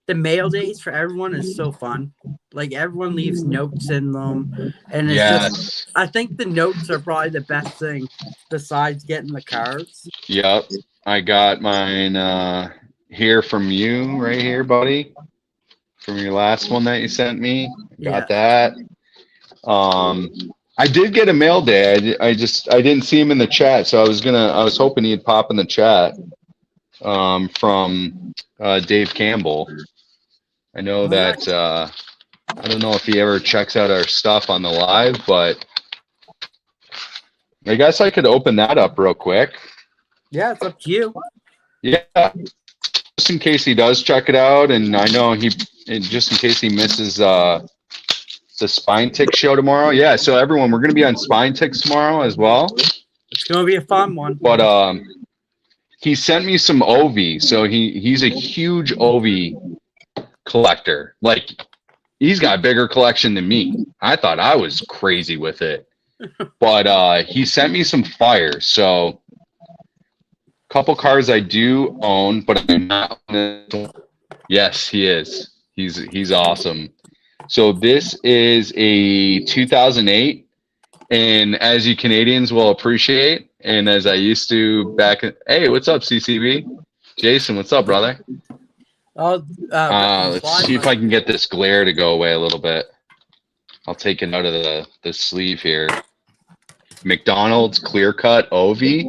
the mail days for everyone is so fun. Like everyone leaves notes in them, and it's just, I think the notes are probably the best thing besides getting the cards. Yep, I got mine here from you right here, buddy, from your last one that you sent me. Got that. I did get a mail day. I didn't see him in the chat, so I was hoping he'd pop in the chat from Dave Campbell. I know that I don't know if he ever checks out our stuff on the live, but I guess I could open that up real quick. Yeah, it's up to you. Yeah, just in case he does check it out, and I know just in case he misses the Spine Tick show tomorrow. Yeah, so everyone, we're going to be on Spine Ticks tomorrow as well. It's going to be a fun one. But he sent me some Ovi, so he's a huge Ovi collector. Like, he's got a bigger collection than me. I thought I was crazy with it. But he sent me some fire, so a couple cars I do own, but I'm not. Yes, he is. He's awesome. So this is a 2008, and as you Canadians will appreciate, and as I used to back in, hey, what's up, CCB? Jason, what's up, brother? Let's see if I can get this glare to go away a little bit. I'll take it out of the sleeve here. McDonald's clear cut Ovi.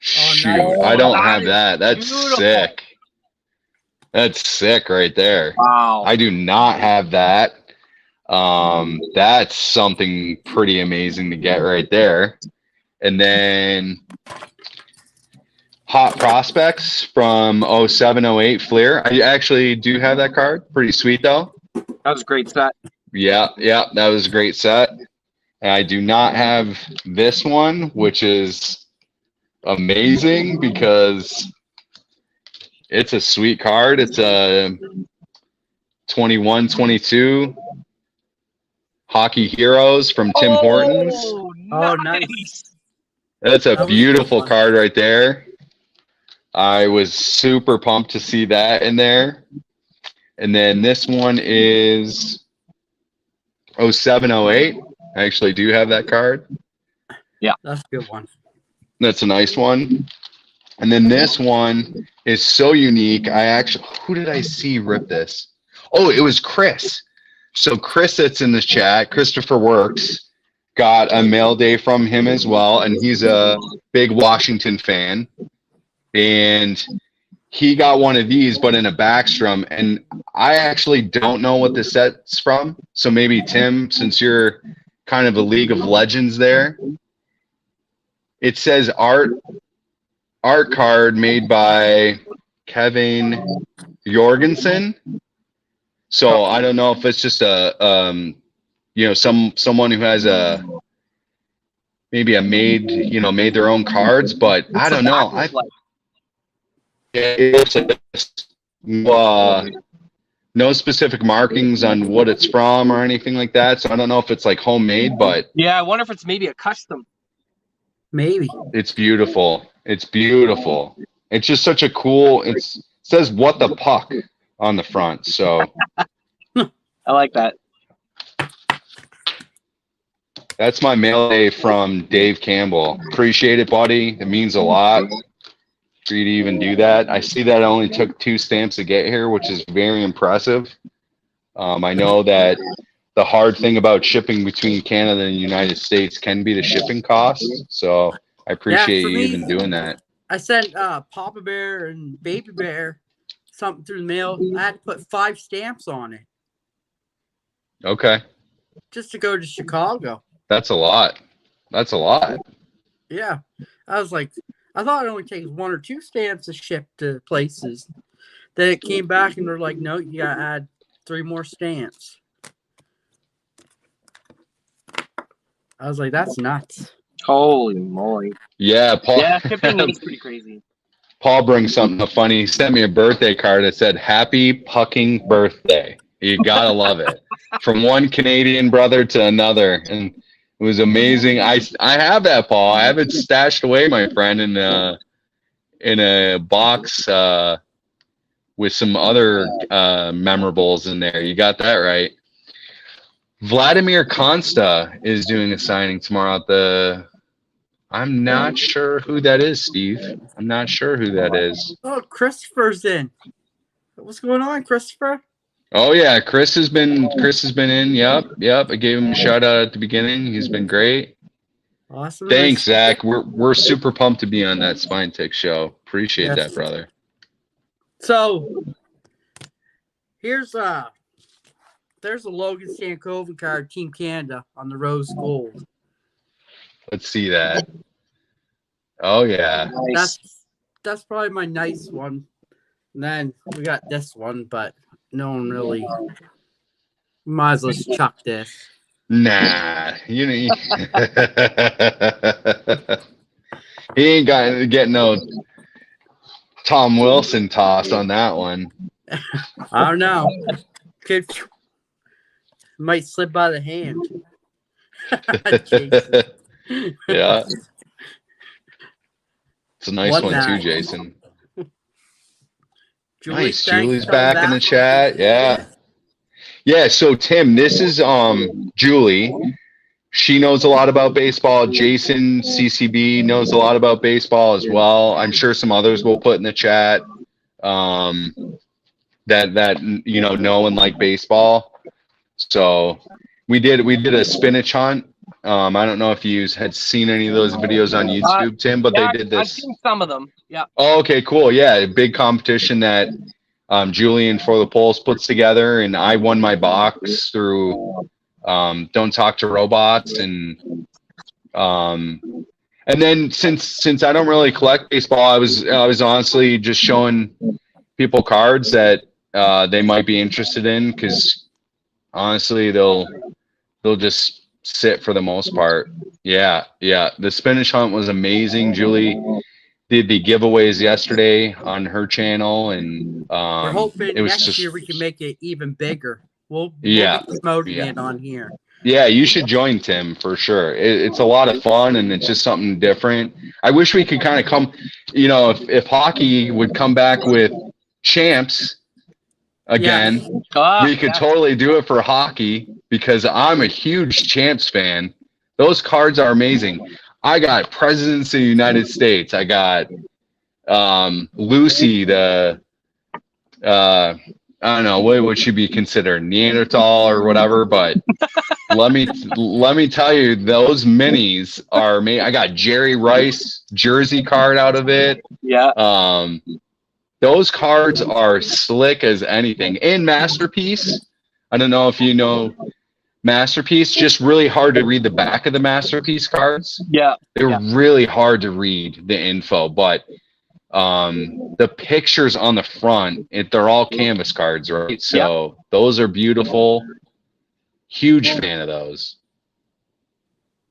Shoot, nice. I don't have that. That's beautiful. Sick. That's sick right there. Wow. I do not have that. That's something pretty amazing to get right there. And then Hot Prospects from 07-08 Fleer. I actually do have that card. Pretty sweet though. That was a great set. Yeah, that was a great set. And I do not have this one, which is amazing because it's a sweet card. It's a 21-22 Hockey Heroes from Tim Hortons. Oh, nice. That's a beautiful card right there. I was super pumped to see that in there. And then this one is 07-08. I actually do have that card. Yeah, that's a good one. That's a nice one. And then this one is so unique. Who did I see rip this? Oh, it was Chris. So Chris that's in this chat, Christopher Works, got a mail day from him as well. And he's a big Washington fan. And he got one of these, but in a Backstrom. And I actually don't know what this set's from. So maybe Tim, since you're kind of a League of Legends there, it says art card made by Kevin Jorgensen. So I don't know if it's just a someone who has made their own cards, but I don't know. It's no specific markings on what it's from or anything like that. So I don't know if it's like homemade, but yeah, I wonder if it's maybe a custom. Maybe. It's beautiful. It's beautiful. It's just such a cool. It says "What the puck" on the front. So I like that. That's my mail day from Dave Campbell. Appreciate it, buddy. It means a lot for you to even do that. I see that it only took 2 stamps to get here, which is very impressive. I know that the hard thing about shipping between Canada and the United States can be the shipping costs. So I appreciate you even doing that. I sent Papa Bear and Baby Bear something through the mail. I had to put 5 stamps on it. Okay. Just to go to Chicago. That's a lot. That's a lot. Yeah. I was like, I thought it only takes 1 or 2 stamps to ship to places. Then it came back and they're like, no, you got to add 3 more stamps. I was like, that's nuts. Holy moly! Yeah, Paul. Yeah, shipping is pretty crazy. Paul brings something funny. He sent me a birthday card that said "Happy Pucking Birthday." You gotta love it. From one Canadian brother to another, and it was amazing. I have that, Paul. I have it stashed away, my friend, in a box with some other memorables in there. You got that right. Vladimir Konsta is doing a signing tomorrow at the. I'm not sure who that is, Steve. I'm not sure who that is. Oh, Christopher's in. What's going on, Christopher? Oh yeah, Chris has been in. Yep. I gave him a shout out at the beginning. He's been great. Awesome. Thanks, Zach. We're super pumped to be on that Spine Tick show. Appreciate Yes. that, brother. So here's there's a Logan Stankoven card, Team Canada on the rose gold. Let's see that. Oh yeah. Nice. That's probably my nice one. And then we got this one, but no one really. Might as well just chuck this. Nah, you know, he ain't getting no Tom Wilson toss on that one. I don't know. Could might slip by the hand. Jason. Yeah. It's a nice One one night. too, Jason. Julie, Nice. thanks Julie's for coming back in the chat. Yeah. Yeah, so Tim, this is Julie. She knows a lot about baseball. Jason CCB knows a lot about baseball as well. I'm sure some others will put in the chat that you know and like baseball. So we did a spinach hunt. I don't know if you had seen any of those videos on YouTube, Tim, but Yeah, they did I've this. seen some of them. Yeah. Oh, okay, cool. Yeah, a big competition that Julian for the Polls puts together, and I won my box through Don't Talk to Robots, and then since I don't really collect baseball, I was honestly just showing people cards that they might be interested in, because honestly they'll just sit for the most part. Yeah. The spinach hunt was amazing. Julie did the giveaways yesterday on her channel, and We're hoping it was next just, year we can make it even bigger. We'll Yeah, be promoting yeah. it on here. Yeah, you should join, Tim, for sure. It's a lot of fun, and it's just something different. I wish we could kind of come, if hockey would come back with champs again, we could totally do it for hockey, because I'm a huge champs fan. Those cards are amazing. I got Presidents of the United States. I got Lucy, the I don't know, what would she be considered, Neanderthal or whatever, but let me tell you, those minis are made. I got Jerry Rice jersey card out of it. Yeah. Those cards are slick as anything. And Masterpiece, I don't know if you know Masterpiece, just really hard to read the back of the Masterpiece cards. Yeah. They're really hard to read the info, but the pictures on the front, they're all canvas cards, right? So those are beautiful. Huge fan of those.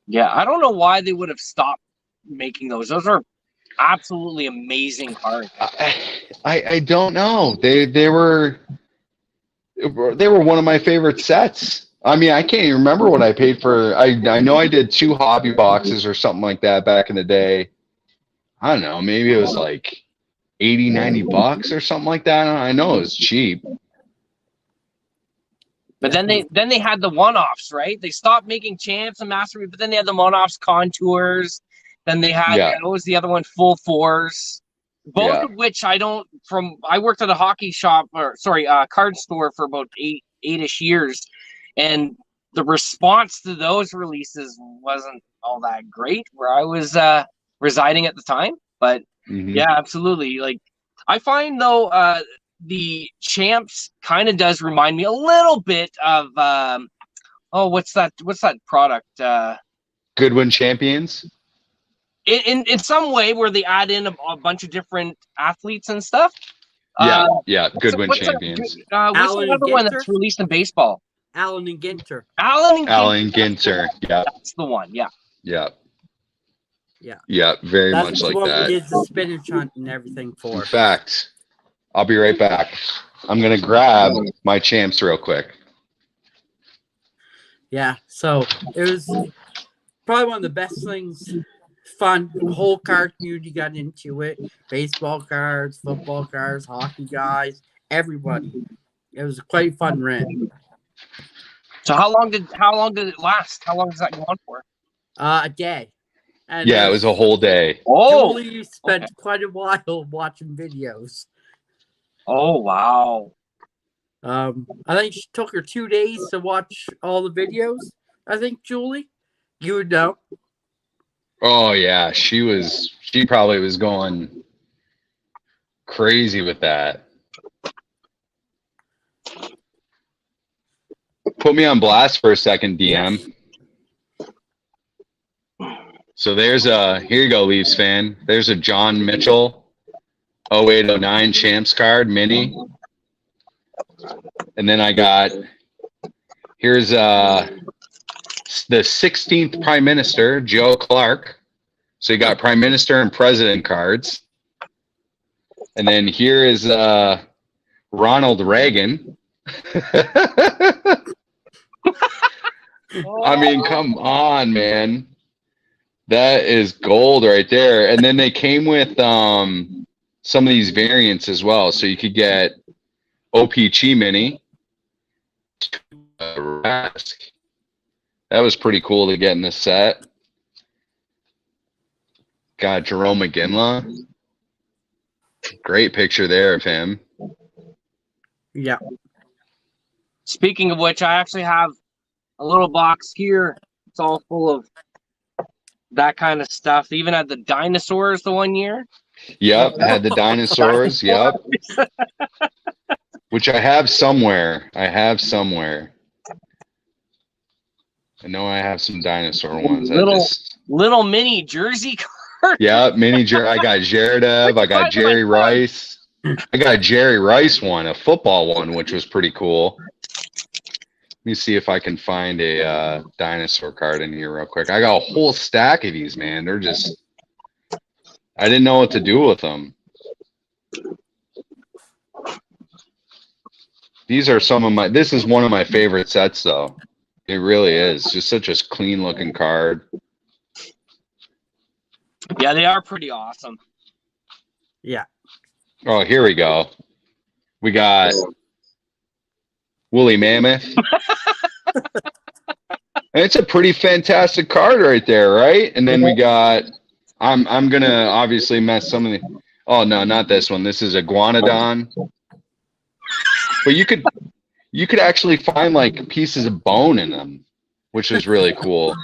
Yeah, I don't know why they would have stopped making those. Those are absolutely amazing cards. I don't know. They were one of my favorite sets. I mean, I can't even remember what I paid for. I know I did 2 hobby boxes or something like that back in the day. I don't know. Maybe it was like $80-$90 or something like that. I know it was cheap. But then they had the one-offs, right? They stopped making champs and mastery, but then they had the one-offs, contours. Then they had what was the other one? Full fours. Both of which I worked at a hockey shop, card store for about eight-ish years, and the response to those releases wasn't all that great where I was residing at the time. But yeah, absolutely. Like, I find though the champs kind of does remind me a little bit of what's that product? Goodwin Champions. In some way, where they add in a bunch of different athletes and stuff. Goodwin Champions. What's the other one that's released in baseball? Allen and Ginter. Allen Ginter. Yeah, that's the one. Yeah. Yeah, very That's much like what that. we did the spinach hunt and everything In for. fact, I'll be right back. I'm gonna grab my champs real quick. Yeah, so it was probably one of the best things. Fun. The whole card community got into it. Baseball cards, football cards, hockey guys, everybody. It was quite a fun run. So how long did it last? How long does that go on for? A day. And Yeah, it was a whole day. Oh, Julie spent quite a while watching videos. oh wow. I think she took her 2 days to watch all the videos. I think, Julie, you would know. Oh yeah, she probably was going crazy with that. Put me on blast for a second, DM. So there's here you go, Leafs fan. There's a John Mitchell 0809 champs card mini. And then I got, here's the 16th Prime Minister, Joe Clark. So you got Prime Minister and President cards. And then here is Ronald Reagan. I mean, come on, man. That is gold right there. And then they came with some of these variants as well. So you could get OPC Mini. That was pretty cool to get in this set. Got Jerome McGinley. Great picture there of him. Yeah. Speaking of which, I actually have a little box here. It's all full of that kind of stuff. Even had the dinosaurs the one year. Yep, had the dinosaurs. Yep. Which I have somewhere. I know I have some dinosaur ones. Little mini jersey card. Yeah, I got Jaredev. I got Jerry Rice. I got a Jerry Rice one, a football one, which was pretty cool. Let me see if I can find a dinosaur card in here real quick. I got a whole stack of these, man. They're just, I didn't know what to do with them. These are this is one of my favorite sets, though. It really is. Just such a clean looking card. Yeah, they are pretty awesome. Yeah. Oh, here we go. We got Woolly Mammoth. And it's a pretty fantastic card right there, right? And then we got, I'm gonna obviously mess some of the, oh no, not this one. This is Iguanodon. But you could actually find like pieces of bone in them, which is really cool.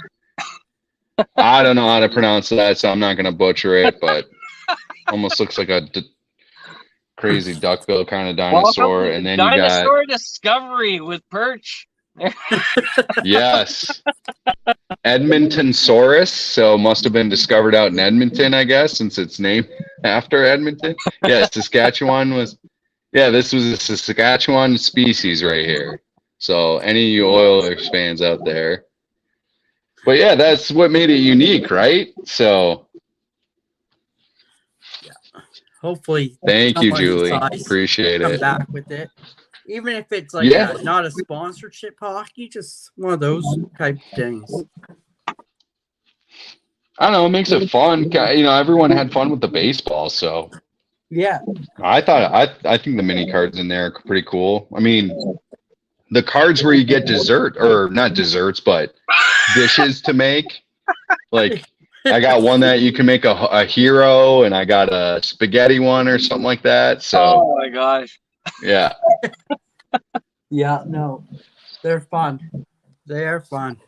I don't know how to pronounce that, so I'm not gonna butcher it, but almost looks like a crazy duckbill kind of dinosaur. And then you got Dinosaur Discovery with Perch. Yes, Edmontonsaurus. So must have been discovered out in Edmonton, I guess, since it's named after Edmonton. Yeah, Saskatchewan was. Yeah, this was a Saskatchewan species right here. So any of you Oilers fans out there. But yeah, that's what made it unique, right? So. Yeah. Hopefully. Thank you, Julie. Appreciate come it. back with it. Even if it's like not a sponsorship hockey, just one of those type things. I don't know. It makes it fun. You know, everyone had fun with the baseball, so. Yeah. I think the mini cards in there are pretty cool. I mean, the cards where you get dessert, or not desserts, but dishes to make. Like, I got one that you can make a hero, and I got a spaghetti one or something like that. So. Oh my gosh. Yeah. Yeah, no. They're fun. They're fun.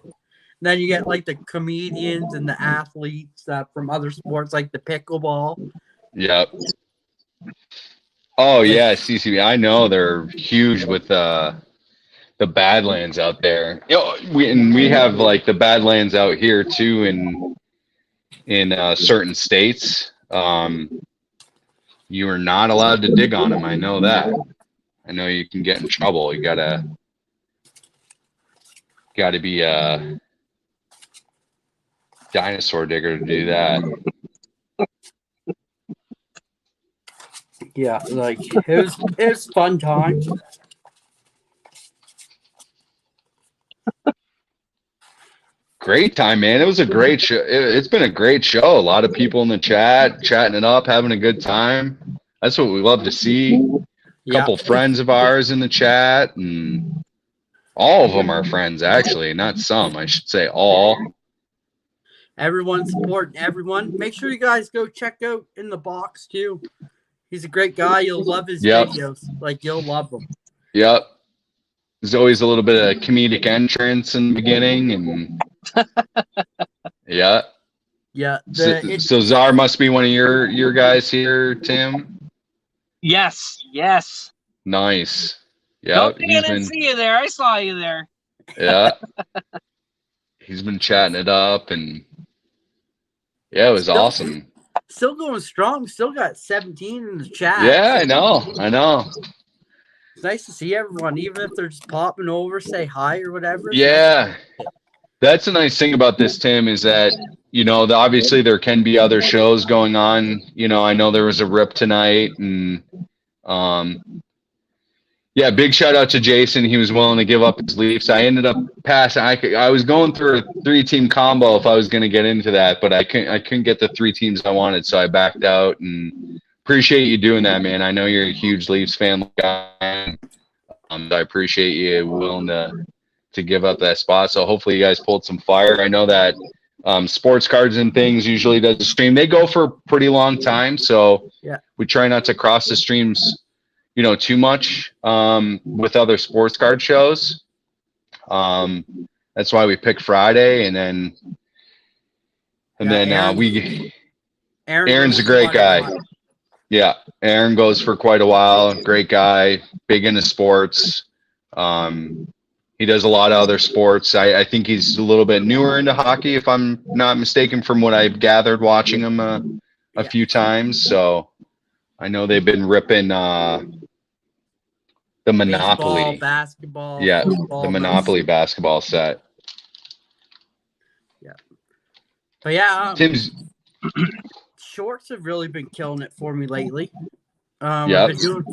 Then you get like the comedians and the athletes from other sports, like the pickleball. Yep. Oh yeah, CCB. I know they're huge with the Badlands out there. You know, we have like the Badlands out here too in certain states. You are not allowed to dig on them. I know that. I know you can get in trouble. You gotta be dinosaur digger to do that. Yeah, like it was fun time. Great time, man. It was a great show. It's been a great show. A lot of people in the chat, chatting it up, having a good time. That's what we love to see. A Yeah, couple friends of ours in the chat, and all of them are friends, actually. Not some, I should say all. everyone supporting everyone. Make sure you guys go check out In the Box too. He's a great guy. You'll love his Yep. videos. Like you'll love them. Yep. There's always a little bit of comedic entrance in the beginning, and yeah. Yeah. So Czar must be one of your guys here, Tim. Yes, yes. Nice. Yeah, Don't think I didn't see you there. I saw you there. Yeah. He's been chatting it up, and yeah, it was awesome. Still going strong. Still got 17 in the chat. Yeah, I know. It's nice to see everyone, even if they're just popping over, say hi or whatever. Yeah. That's the nice thing about this, Tim, is that, obviously there can be other shows going on. I know there was a rip tonight, and yeah, big shout out to Jason. He was willing to give up his Leafs. I ended up passing. I was going through a 3-team combo if I was going to get into that, but I couldn't get the 3 teams I wanted, so I backed out. And appreciate you doing that, man. I know you're a huge Leafs fan guy. I appreciate you willing to give up that spot. So hopefully you guys pulled some fire. I know that Sports Cards and Things usually does a stream. They go for a pretty long time, so yeah, we try not to cross the streams too much with other sports card shows. That's why we pick Friday, and then Aaron's a great guy. Yeah, Aaron goes for quite a while. Great guy, big into sports. He does a lot of other sports. I think he's a little bit newer into hockey, if I'm not mistaken, from what I've gathered watching him a few times. So I know they've been ripping the Monopoly. Baseball, basketball. Yeah, football, the Monopoly basketball set. Yeah. But yeah, Tim's shorts have really been killing it for me lately. Yep. I've been doing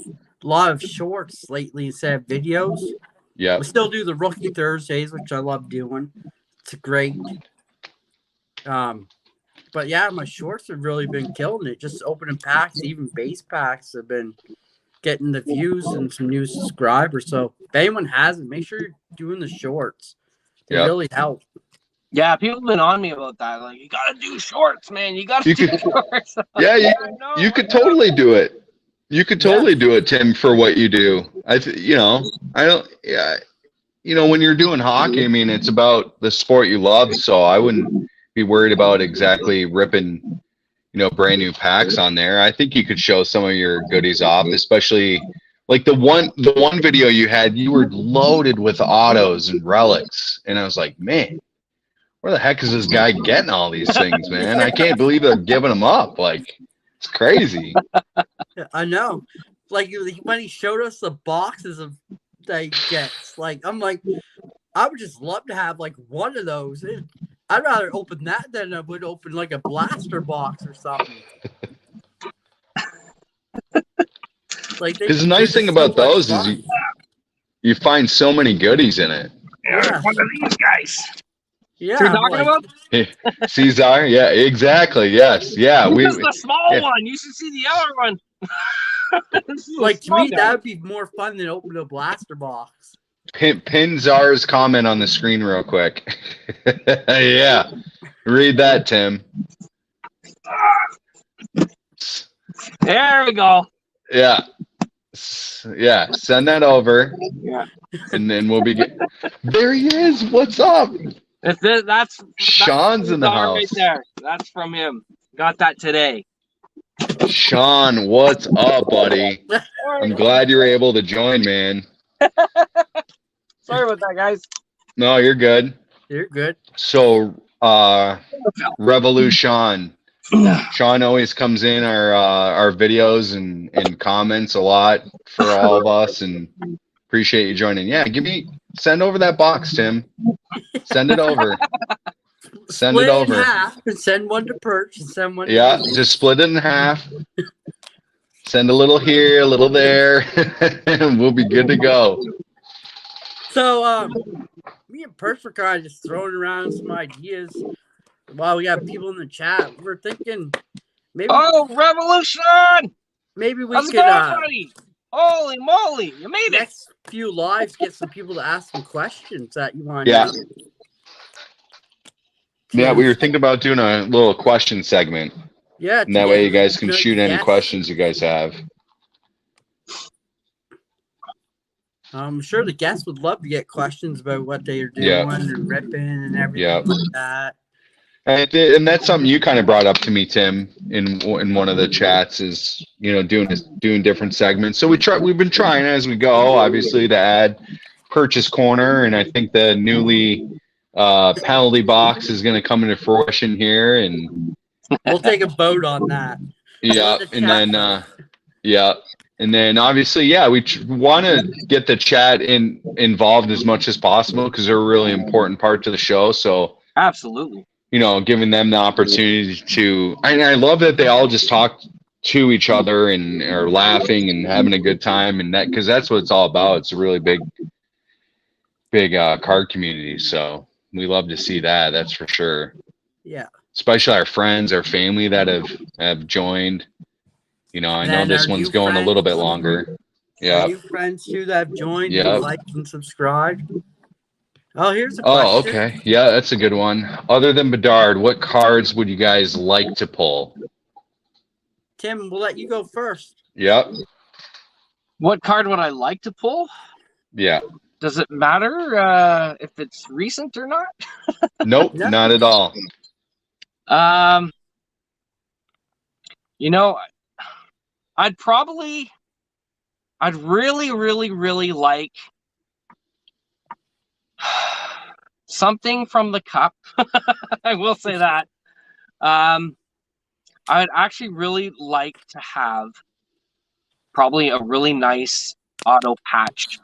a lot of shorts lately instead of videos. Yeah. We still do the Rookie Thursdays, which I love doing. It's great. But yeah, my shorts have really been killing it. Just opening packs, even base packs have been getting the views and some new subscribers. So if anyone hasn't, make sure you're doing the shorts. They really help. Yeah, people have been on me about that. Like, you gotta do shorts, man. You gotta do shorts. Yeah, you could totally do it. You could totally do it, Tim, for what you do. When you're doing hockey, I mean, it's about the sport you love. So I wouldn't be worried about exactly ripping, brand new packs on there. I think you could show some of your goodies off, especially like the one video you had, you were loaded with autos and relics. And I was like, man, where the heck is this guy getting all these things, man? I can't believe they're giving them up. Like, it's crazy. I know. Like when he showed us the boxes of that he gets, like I'm like, I would just love to have like one of those. I'd rather open that than I would open like a blaster box or something. Like, because the nice thing about those is you find so many goodies in it. Yeah, one of these guys. Yeah, you're talking about Caesar. Yeah, exactly. Yes. Yeah. This is the small one. You should see the other one. Like to me, that would be more fun than opening a blaster box. Pin Czar's comment on the screen real quick. Yeah, read that, Tim. There we go. Yeah, send that over. Yeah, and then we'll be. There he is. What's up? That's Sean's in the house. Right there. That's from him. Got that today. Sean, what's up, buddy? I'm glad you're able to join, man. Sorry about that, guys. No, you're good. You're good. So, Revolution. Sean always comes in our videos and comments a lot for all of us, and appreciate you joining. Yeah, send over that box, Tim. Send it over. Send split it in over. half and send one to Perch and send one. Yeah, to me. just split it in half. Send a little here, a little there, and we'll be good to go. So, me and Perch were kind of just throwing around some ideas while we got people in the chat. We're thinking maybe Oh, Revolution! maybe we How's it could going, buddy? Holy moly, you made it! next few lives get some people to ask some questions that you want. Yeah. Yeah, we were thinking about doing a little question segment. Yeah, And that way you guys can shoot any questions you guys have. I'm sure the guests would love to get questions about what they are doing Yeah. and ripping and everything Yeah. like that. And that's something you kind of brought up to me, Tim, in one of the chats is, doing different segments. So we've been trying as we go, obviously, to add Purchase Corner, and I think the newly penalty box is going to come into fruition here, and We'll take a vote on that. yeah, and then yeah, and then obviously, yeah, we want to get the chat involved as much as possible because they're a really important part to the show. So absolutely. Giving them the opportunity to, and I love that they all just talk to each other and are laughing and having a good time, and that because that's what it's all about. It's a really big card community, so we love to see that. That's for sure. Yeah, especially our friends, our family that have joined. I know this one's going a little bit longer. Yeah, new friends too that have joined, Yep. like and subscribe. Oh, here's a question. Oh, okay. Yeah, that's a good one. Other than Bedard, what cards would you guys like to pull? Tim, we'll let you go first. Yep. What card would I like to pull? Yeah. Does it matter if it's recent or not? Nope, No. not at all. I'd really, really, really like something from the cup. I will say that. I'd actually really like to have probably a really nice auto patch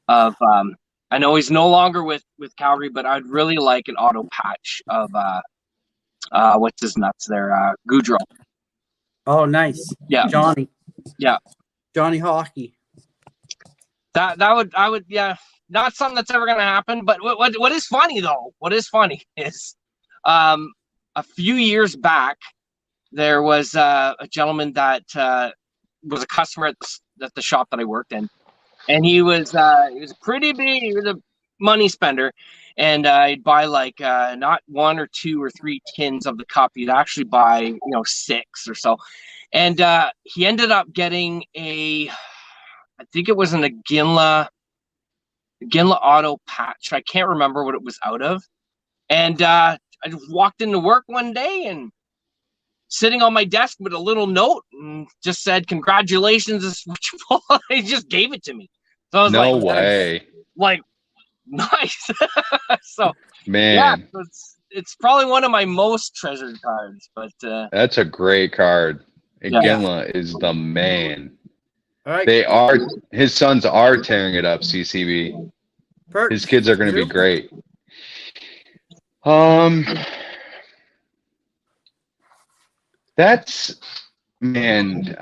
of I know he's no longer with Calgary, but I'd really like an auto patch of what's his nuts there, Goudreau. Oh, nice. Yeah. Johnny. Yeah. Johnny Hockey. I would yeah, not something that's ever gonna happen. But what is funny though? What is funny is a few years back there was a gentleman that was a customer at the shop that I worked in, and he was pretty big. He was a money spender, and he'd buy like not 1 or 2 or 3 tins of the cup. He'd actually buy 6 or so, and he ended up getting I think it was an Iginla auto patch. I can't remember what it was out of, and I just walked into work one day and sitting on my desk with a little note and just said, "Congratulations, this is what you pulled." He just gave it to me. So I was No way. Like, nice. So Man. Yeah, it's probably one of my most treasured cards. But that's a great card. Iginla is the man. All right. His sons are tearing it up, CCB. His kids are going to be great. That's, man,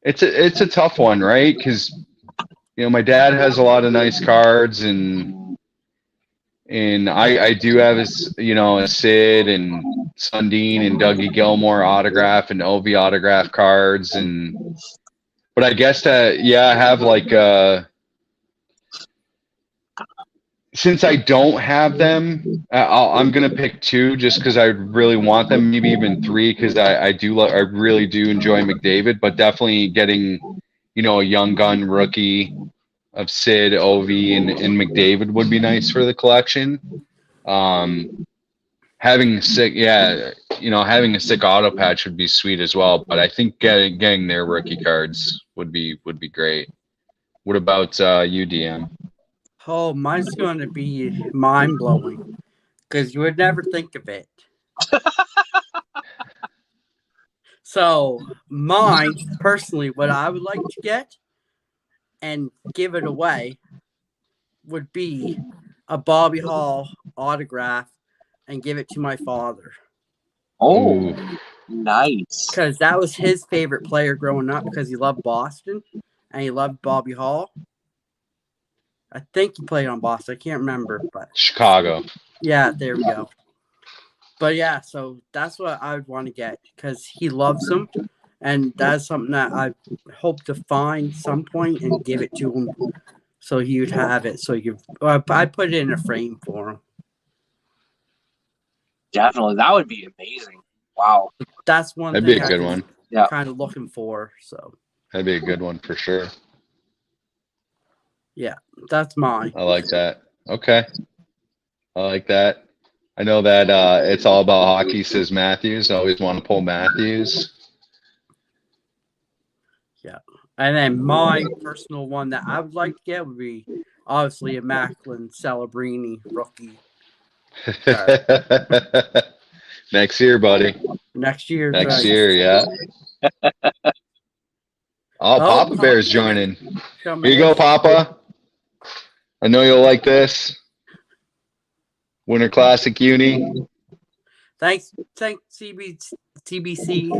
it's a tough one, right? Because my dad has a lot of nice cards, and I do have a Sid and Sundin and Dougie Gilmore autograph and Ovi autograph cards, but I guess that I have like since I don't have them, I'm gonna pick 2 just because I really want them. Maybe even 3 because I really do enjoy McDavid, but definitely getting a young gun rookie of Sid, Ovi, and McDavid would be nice for the collection. Having a sick auto patch would be sweet as well. But I think getting their rookie cards would be great. What about you, DM? Oh, mine's going to be mind-blowing because you would never think of it. So, mine, personally, what I would like to get and give it away would be a Bobby Hall autograph and give it to my father. Oh, Ooh. nice. Because that was his favorite player growing up because he loved Boston and he loved Bobby Hall. I think he played on Boston. I can't remember, but Chicago. yeah, there we go. But yeah, so that's what I would want to get because he loves him, and that's something that I hope to find some point and give it to him, so he would have it. So I put it in a frame for him. Definitely, that would be amazing. Wow. That's one That'd thing be a good one. Yeah. kind of looking for. So That'd be a good one for sure. yeah, that's mine. I like that. Okay. I like that. I know that it's all about hockey, says Matthews. I always want to pull Matthews. And then my personal one that I would like to get would be obviously a Macklin Celebrini rookie Next year, buddy. next year. Next right? year, yeah. Oh, Papa Bear's joining. Coming Here you go, in. Papa. I know you'll like this. Winter Classic Uni. Thanks, TBC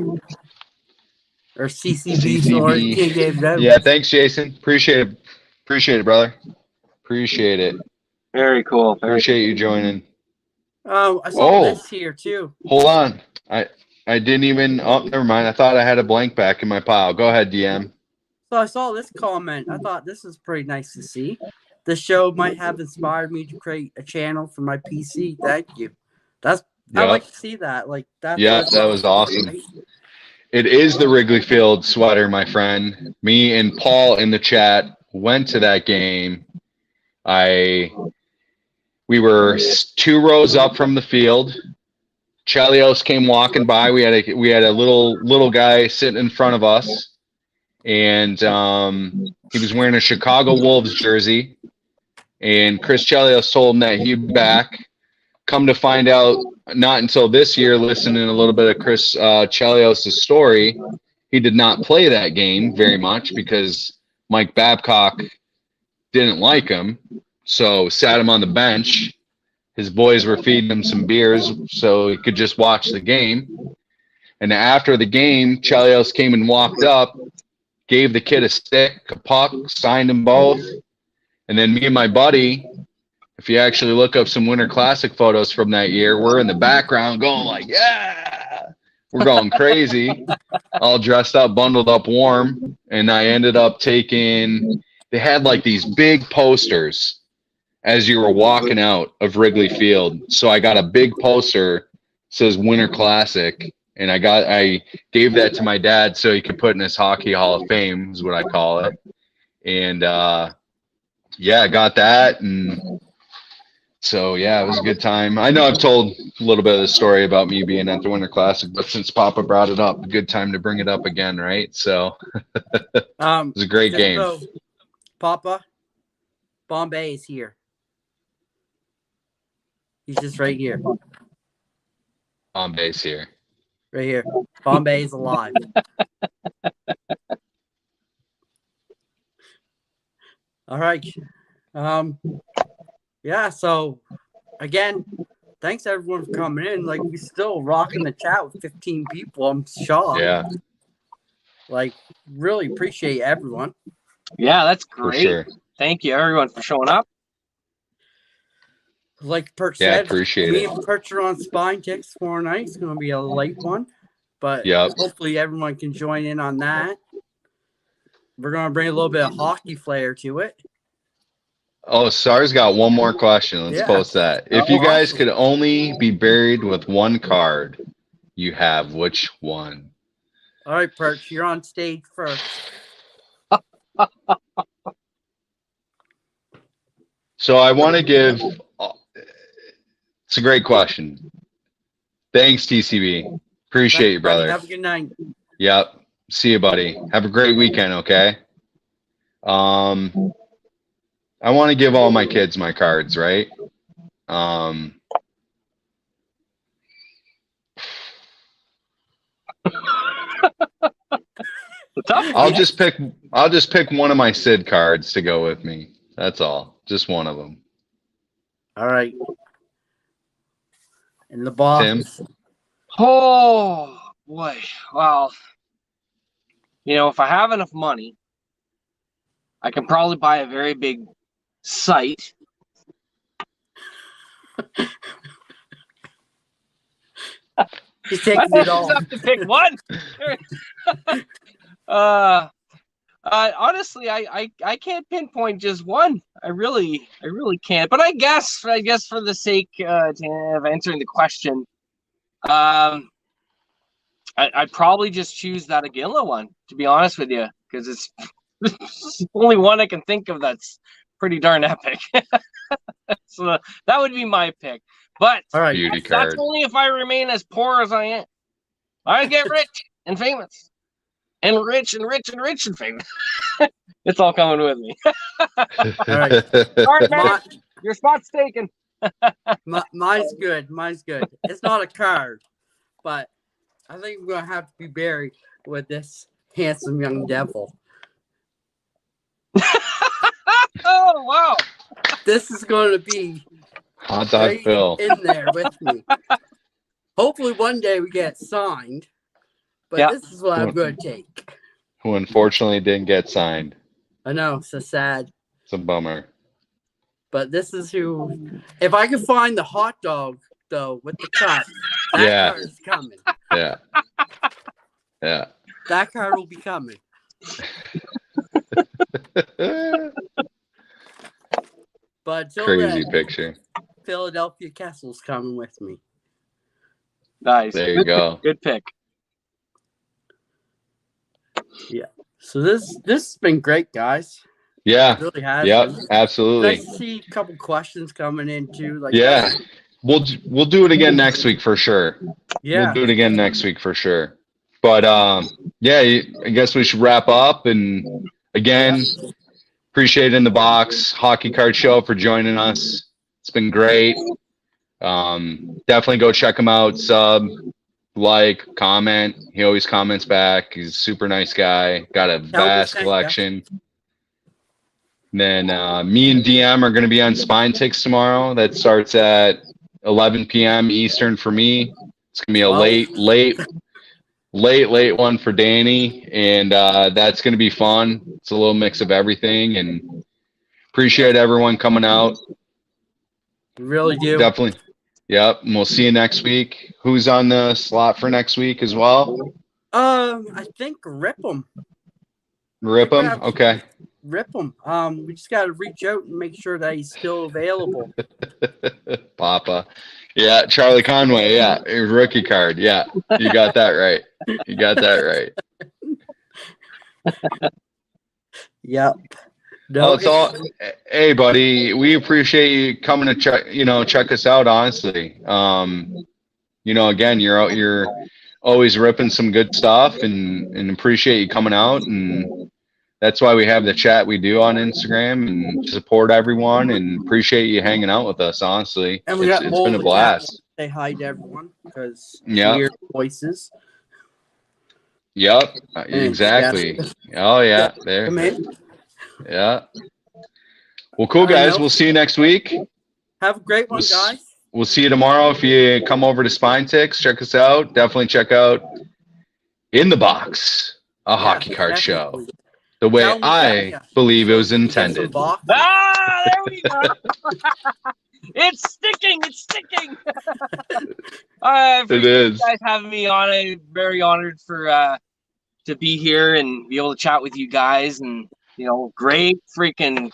or CCB. CCB. Sorry, can't get it out. Yeah, thanks, Jason. Appreciate it. Appreciate it, brother. Appreciate it. Very cool. Very Appreciate you joining. I saw Oh. this here too. Hold on. I didn't even. Oh, never mind. I thought I had a blank back in my pile. Go ahead, DM. So I saw this comment. I thought this is pretty nice to see. The show might have inspired me to create a channel for my PC. Thank you. I Yep. like to see that. Like that. Yeah, that was awesome. It is the Wrigley Field sweater, my friend. Me and Paul in the chat went to that game. We were 2 rows up from the field. Chelios came walking by. We had a little guy sitting in front of us, and he was wearing a Chicago Wolves jersey. And Chris Chelios told him that he'd be back. Come to find out, not until this year, listening a little bit of Chris Chelios' story, he did not play that game very much because Mike Babcock didn't like him, so sat him on the bench. His boys were feeding him some beers so he could just watch the game. And after the game, Chelios came and walked up, gave the kid a stick, a puck, signed them both. And then me and my buddy, if you actually look up some Winter Classic photos from that year, we're in the background going like, yeah, we're going crazy, all dressed up, bundled up warm. And I ended up taking, they had like these big posters as you were walking out of Wrigley Field. So I got a big poster, says Winter Classic. And I gave that to my dad so he could put in his Hockey Hall of Fame, is what I call it. And yeah, I got that. And so, yeah, it was a good time. I know I've told a little bit of the story about me being at the Winter Classic, but since Papa brought it up, a good time to bring it up again, right? So it was a great game. So, Papa, Bombay is here. He's just right here. On base here. Right here. Bombay is alive. All right. Yeah, so again, thanks everyone for coming in. Like, we still rocking the chat with 15 people. I'm shocked. Yeah, Like, really appreciate everyone. Yeah, that's for great. sure. Thank you, everyone, for showing up. Like Perch Yeah, said, appreciate me it. and Perch are on Spine Ticks tomorrow night. It's going to be a late one, but Yep. hopefully everyone can join in on that. We're going to bring a little bit of hockey flair to it. Oh, SAR's got one more question. Let's Yeah. post that. If you guys could only be buried with one card, you have which one? All right, Perch, you're on stage first. So I want to give. It's a great question. Thanks, TCB. Appreciate you, brother. Have a good night. Yep. See you, buddy. Have a great weekend. Okay. I want to give all my kids my cards, right? I'll just pick one of my Sid cards to go with me. That's all. Just one of them. All right. In the box. Tim? Oh boy. Well, if I have enough money, I can probably buy a very big site. He's taking it all. Have to pick one. Honestly, I can't pinpoint just one. I really can't. But I guess for the sake of answering the question, I'd probably just choose that Aguila one, to be honest with you, because it's the only one I can think of that's pretty darn epic. So that would be my pick. But All right. Beauty that's card. only if I remain as poor as I am. I get rich and famous. And rich and rich and rich and famous. It's all coming with me. right. All right, man. My- Your spot's taken. mine's good. Mine's good. It's not a card, but I think we're gonna have to be buried with this handsome young devil. Oh wow. This is gonna be Hot dog right Phil. in there with me. Hopefully one day we get signed, but Yeah. this is what I'm gonna take. Who unfortunately didn't get signed. I know it's so sad, It's a bummer. but this is who. If I can find the hot dog though with the cup, that Yeah. card is coming. Yeah. Yeah. That card will be coming. But until Crazy then, picture. Philadelphia Castle's coming with me. Nice. There you go. Good pick. So this has been great, guys. Yeah. It really has. Yep. been. Absolutely. Nice to see a couple questions coming in too. Like Yeah. We'll do it again next week for sure. yeah. We'll do it again next week for sure. But yeah, I guess we should wrap up. And again, appreciate In the Box Hockey Card Show for joining us. It's been great. Definitely go check him out. Sub, like, comment. He always comments back. He's a super nice guy. Got a vast collection. Then me and DM are going to be on Spine Ticks tomorrow. That starts at 11 p.m. Eastern for me. It's going to be a late one for Danny, and that's going to be fun. It's a little mix of everything, and appreciate everyone coming out. We really do. Definitely. Yep. And we'll see you next week. Who's on the slot for next week as well? I think rip them. Rip him? Okay. Rip him. We just got to reach out and make sure that he's still available. Papa. Yeah, Charlie Conway. Yeah, rookie card. Yeah, you got that right. You got that right. Yep. Oh, it's all. Hey, buddy, we appreciate you coming to check us out. Honestly, again, you're always ripping some good stuff, and appreciate you coming out, and that's why we have the chat we do on Instagram and support everyone, and appreciate you hanging out with us. Honestly, And we it's got been a blast. Say hi to everyone because Yeah. hear voices. Yep, exactly. Oh yeah, there. Come in. Yeah. Well, cool, guys. We'll see you next week. Have a great one, We'll guys. We'll see you tomorrow. If you come over to Spine Ticks, check us out. Definitely check out In the Box, a hockey card show, the way Tell me I that, believe it was You got some intended. boxes. There we go. It's sticking. It's sticking. I appreciate is. you guys having me on. I'm very honored to be here and be able to chat with you guys. And great freaking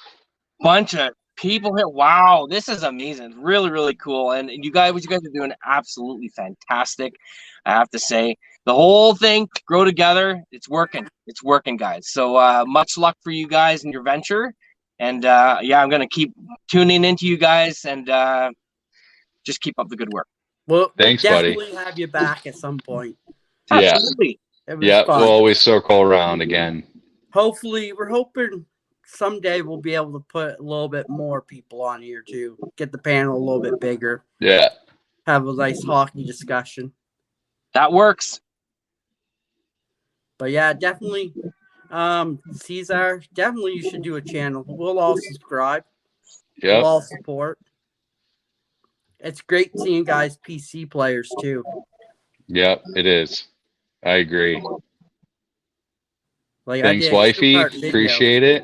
bunch of people here. Wow, this is amazing. Really, really cool. And what you guys are doing, absolutely fantastic. I have to say, the whole thing, grow together. It's working. It's working, guys. So much luck for you guys in your venture. And I'm gonna keep tuning into you guys and just keep up the good work. We'll Thanks, buddy. definitely have you back at some point. Yeah. Absolutely. It was Yeah, fun. we'll always circle around again. Hopefully, we're hoping someday we'll be able to put a little bit more people on here too. Get the panel a little bit bigger. Yeah. Have a nice hockey discussion. That works. But yeah, definitely. Cesar, definitely you should do a channel. We'll all subscribe. Yep. We'll all support. It's great seeing guys PC players too. Yep, it is. I agree. Like Thanks, I did wifey. two-part video. Appreciate it.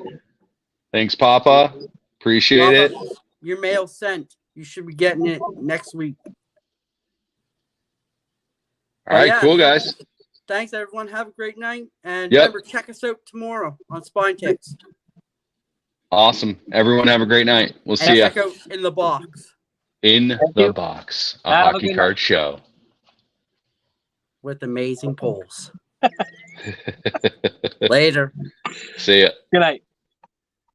Thanks, Papa. Appreciate it. Papa, your mail sent. You should be getting it next week. All right, yeah. cool, guys. Thanks, everyone. Have a great night. And Yep. remember, check us out tomorrow on Spine Ticks. Awesome. Everyone have a great night. We'll And see ya. check out In the Box In Thank the you. Box, a Have a hockey good card show. with amazing polls. Later. See ya. Good night.